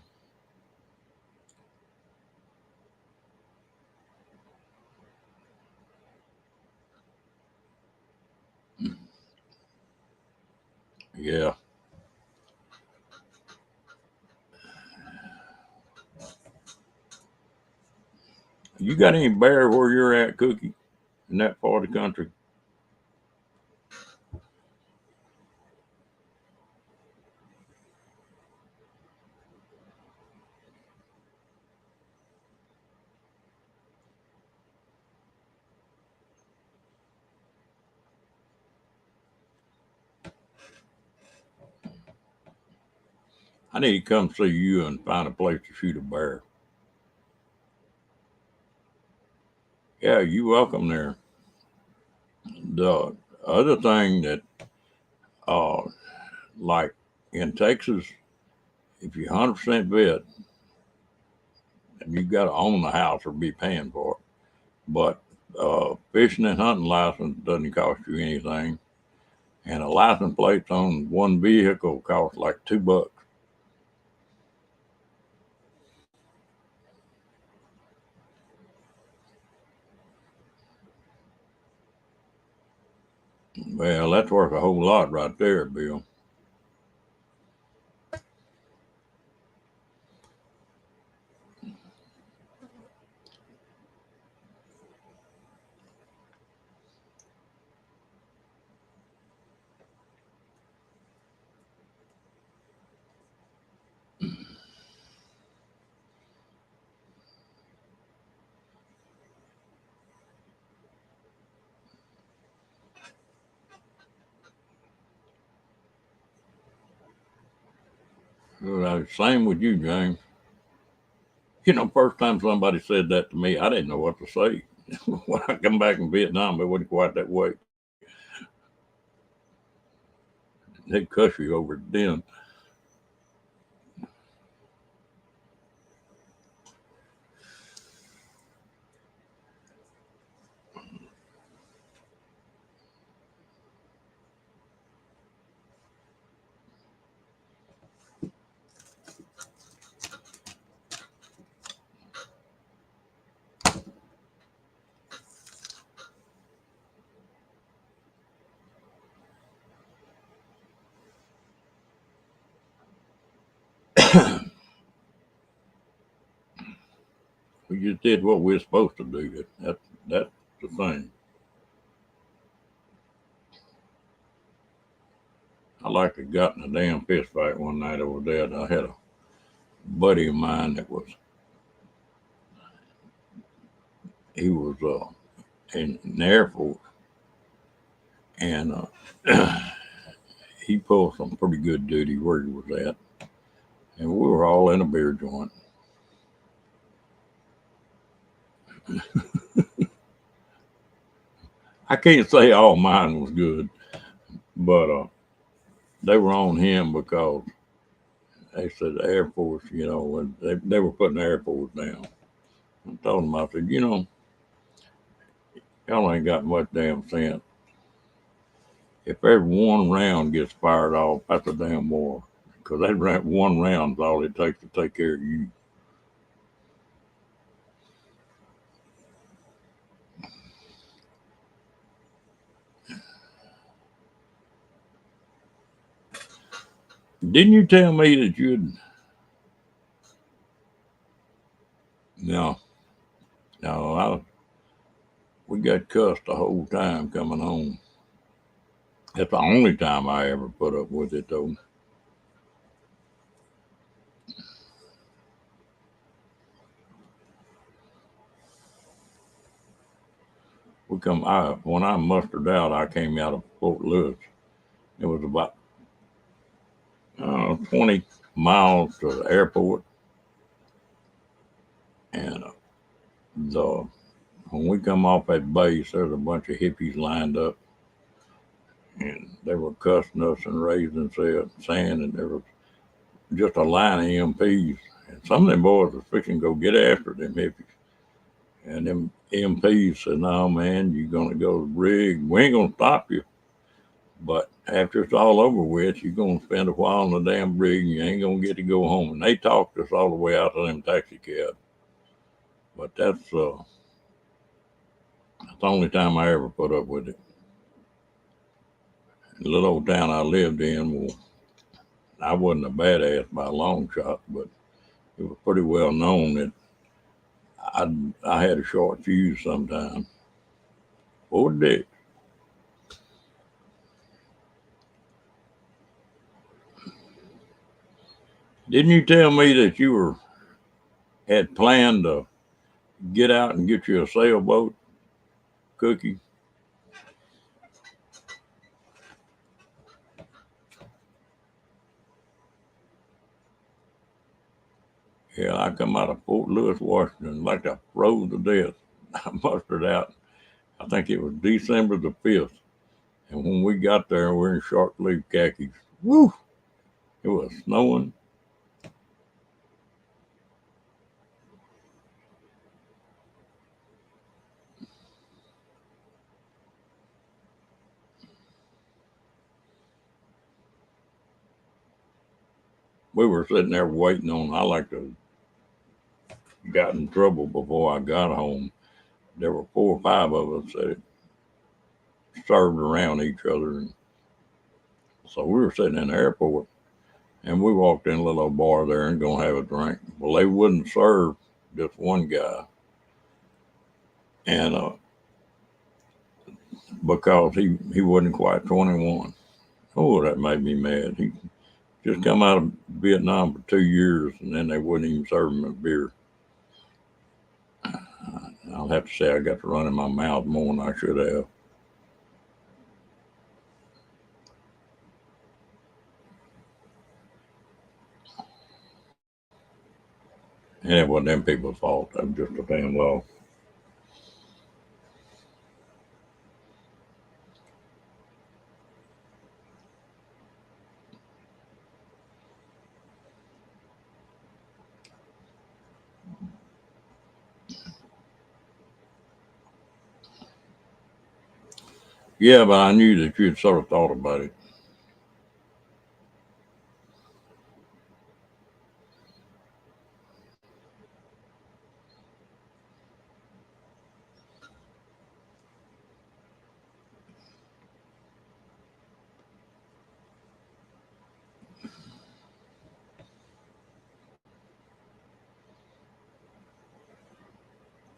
Yeah. You got any bear where you're at, Cookie, in that part of the country? I need to come see you and find a place to shoot a bear. Yeah, you welcome there. The other thing that, uh, like in Texas, if you're 100% vet, and you've got to own the house or be paying for it. But fishing and hunting license doesn't cost you anything, and a license plate on one vehicle costs like $2. Well, that's worth a whole lot right there, Bill. Same with you, James. First time somebody said that to me, I didn't know what to say. When I come back from Vietnam, it wasn't quite that way. They'd cuss you over it then. We just did what we were supposed to do. That's the thing. I like to got in a damn fist fight one night over there. I had a buddy of mine that was in the Air Force, and he pulled some pretty good duty where he was at, and we were all in a beer joint. I can't say all mine was good, but they were on him because they said the Air Force, and they were putting the Air Force down. I told them, I said, y'all ain't got much damn sense. If every one round gets fired off, that's a damn war. Because one round's all it takes to take care of you. Didn't you tell me that you'd? No, no, we got cussed the whole time coming home. That's the only time I ever put up with it, though. When I mustered out, I came out of Fort Lewis. It was about 20 miles to the airport, and the when we come off that base, there's a bunch of hippies lined up, and they were cussing us and raising sand, and there was just a line of MPs, and some of them boys was fixing to go get after them hippies, and them MPs said, "No, man, you're gonna go to the rig. We ain't gonna stop you, but after it's all over with, you're gonna spend a while in the damn rig, and you ain't gonna get to go home." And they talked us all the way out to them taxi cabs. But that's the only time I ever put up with it. The little old town I lived in, well, I wasn't a badass by a long shot, but it was pretty well known that I had a short fuse sometimes. Oh, Dick. Didn't you tell me that you had planned to get out and get you a sailboat, Cookie? Hell, I come out of Fort Lewis, Washington, like I froze to death. I mustered out. I think it was December the 5th. And when we got there, we're in short sleeve khakis. Woo! It was snowing. We were sitting there waiting on. I like to got in trouble before I got home. There were 4 or 5 of us that served around each other. And so we were sitting in the airport and we walked in a little bar there and gonna have a drink. Well, they wouldn't serve just one guy. And because he wasn't quite 21. Oh, that made me mad. He just come out of Vietnam for 2 years and then they wouldn't even serve him a beer. I'll have to say I got to run in my mouth more than I should have. And it wasn't them people's fault. That was just a damn law. Yeah, but I knew that you had sort of thought about it.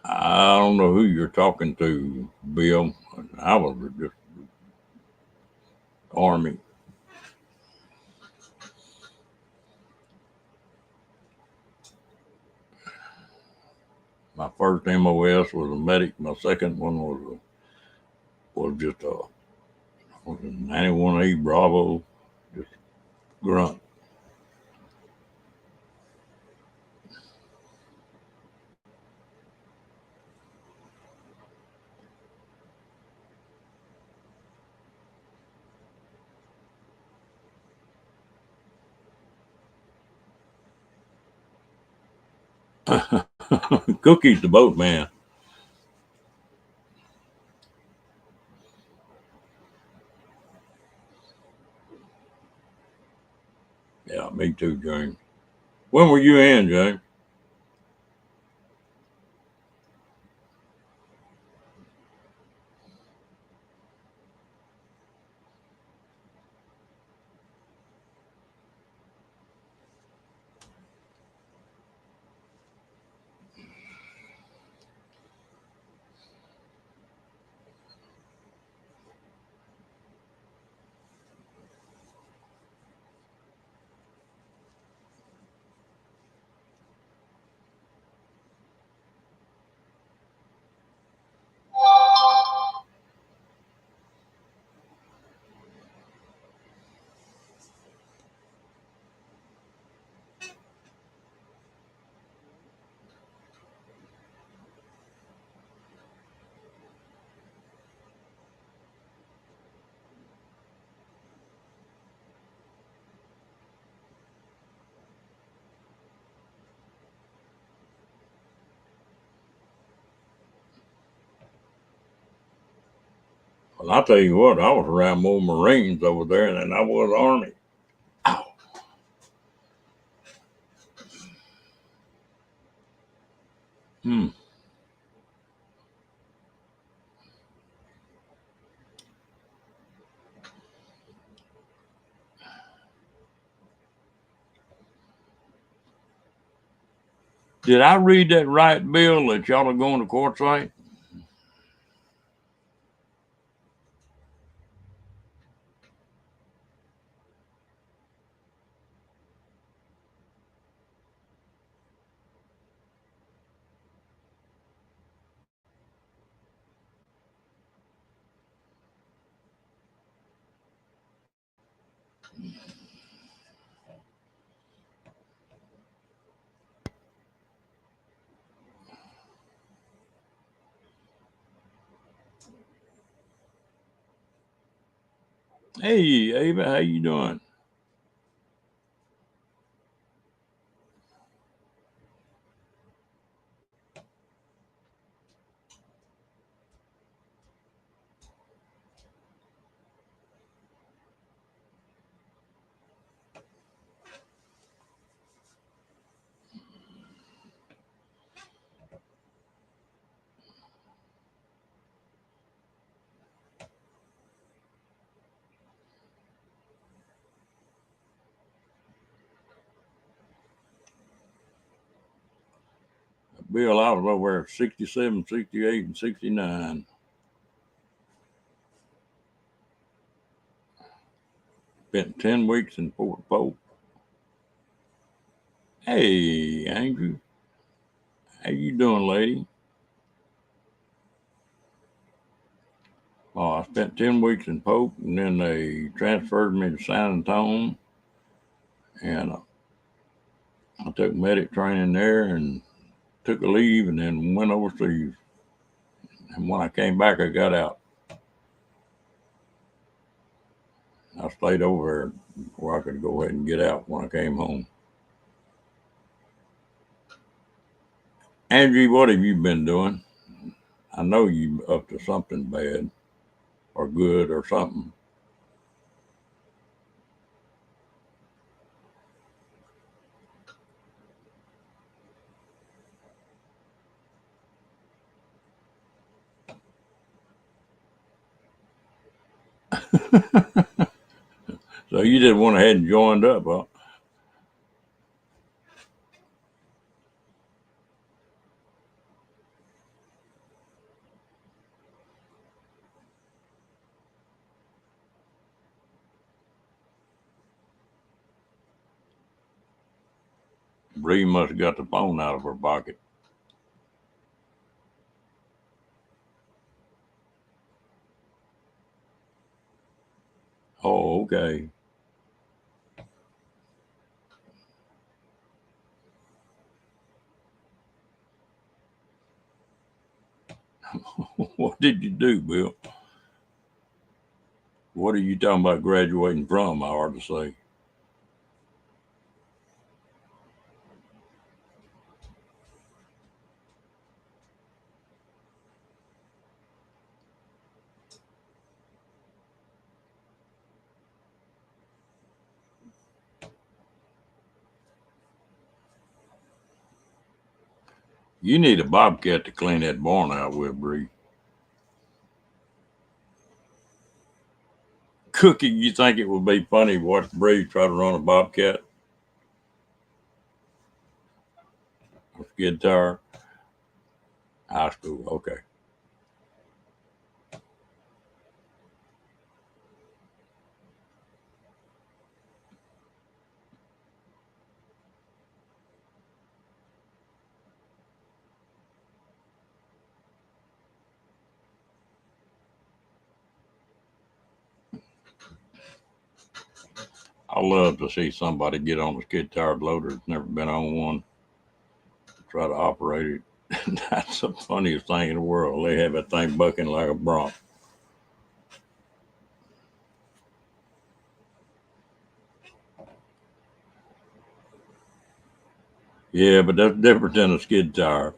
I don't know who you're talking to, Bill. I was just Army. My first MOS was a medic. My second one was just a 91A Bravo, just grunt. Cookie's the boat man. Yeah, me too, James. When were you in, James? Well, I'll tell you what, I was around more Marines over there than I was Army. Ow. Hmm. Did I read that right, Bill, that y'all are going to quartzite? Hey, Ava, how you doing? Bill, I was over there 67, 68, and 69. Spent 10 weeks in Fort Polk. Hey, Andrew, how you doing, lady? Oh, I spent 10 weeks in Polk, and then they transferred me to San Antonio, and I took medic training there and took a leave and then went overseas. And when I came back, I got out. I stayed over there where I could go ahead and get out when I came home. Angie, what have you been doing? I know you up to something bad or good or something. So you just went ahead and joined up, huh? Bree must have got the phone out of her pocket. Oh, okay. What did you do, Bill? What are you talking about graduating from? I ought to say. You need a bobcat to clean that barn out with, Bree. Cookie, you think it would be funny to watch Bree try to run a bobcat with guitar? High school, okay. I love to see somebody get on a skid tired loader that's never been on one, try to operate it. That's the funniest thing in the world. They have that thing bucking like a bronc. Yeah, but that's different than a skid tire.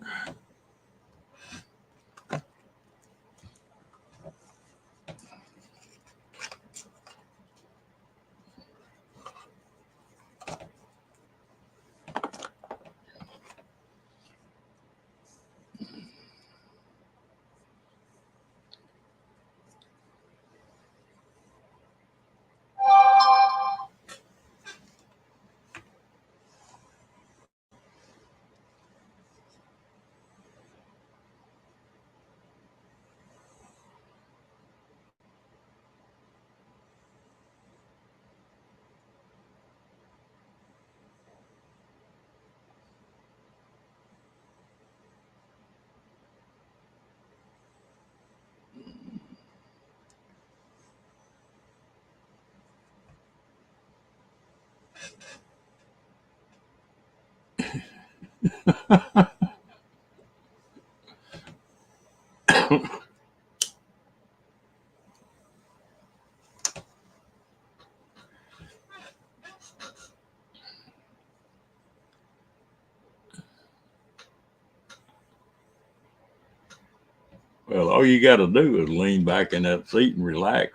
Well, all you got to do is lean back in that seat and relax.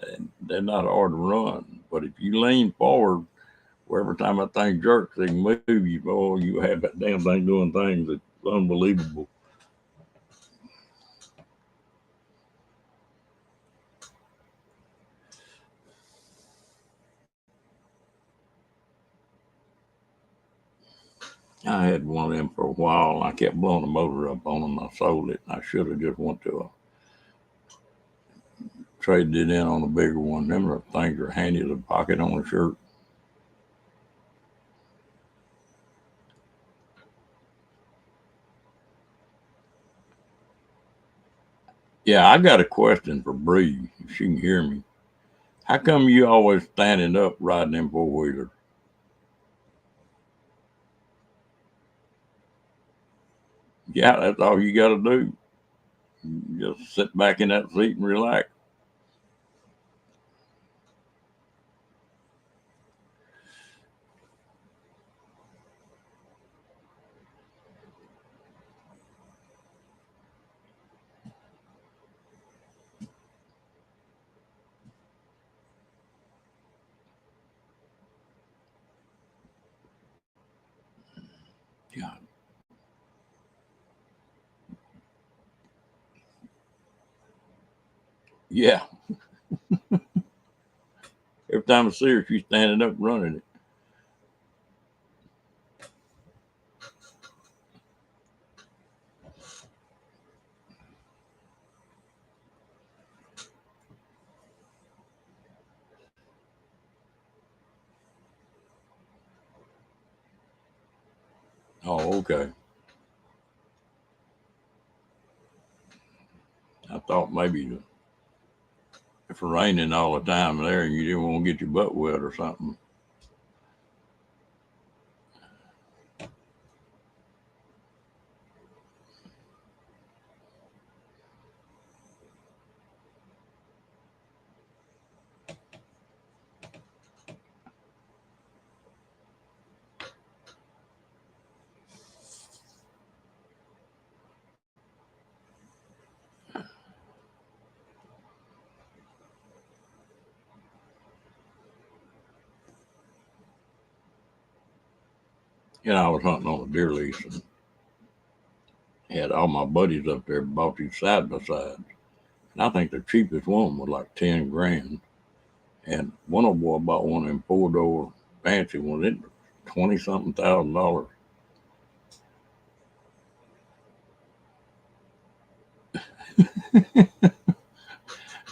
And they're not hard to run. But if you lean forward, where every time that thing jerks, they can move you. Oh, you have that damn thing doing things that's unbelievable. I had one of them for a while. I kept blowing the motor up on them. I sold it. I should have just went to traded it in on a bigger one. Them are things are handy as a pocket on a shirt. Yeah, I got a question for Bree, if she can hear me. How come you always standing up riding them four wheelers? Yeah, that's all you got to do. Just sit back in that seat and relax. Yeah, yeah. Every time I see her, she's standing up running it. Oh, okay. I thought maybe if it's raining all the time there and you didn't want to get your butt wet or something. I was hunting on a deer lease and had all my buddies up there bought these side by sides. And I think the cheapest one was like 10 grand. And one of them boy bought one of them 4-door fancy ones. It was 20 something $1,000.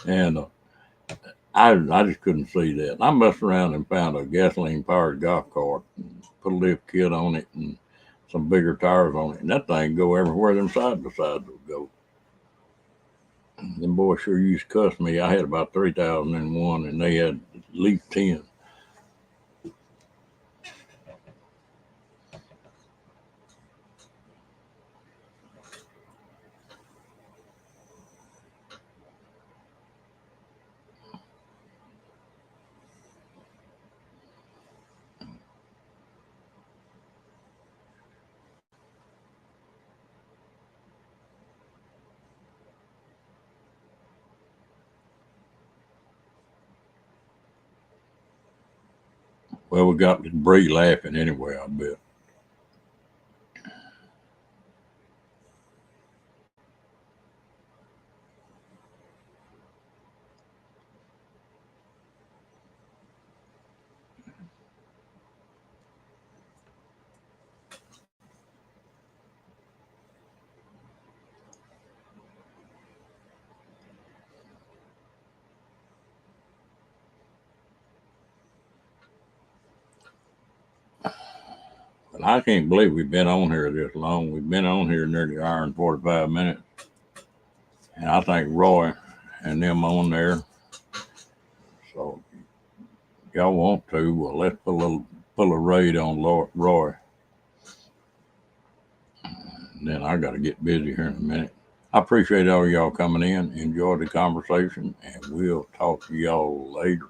And I just couldn't see that. I messed around and found a gasoline powered golf cart and put a lift kit on it and some bigger tires on it. And that thing go everywhere them side by sides would go. Them boys sure used to cuss me. I had about 3,001 and they had at least 10. Well, we got Bree laughing anyway, I bet. But I can't believe we've been on here this long. We've been on here nearly an hour and 45 minutes. And I think Roy and them on there. So y'all want to, well, let's pull a raid on Roy. And then I got to get busy here in a minute. I appreciate all y'all coming in. Enjoy the conversation, and we'll talk to y'all later.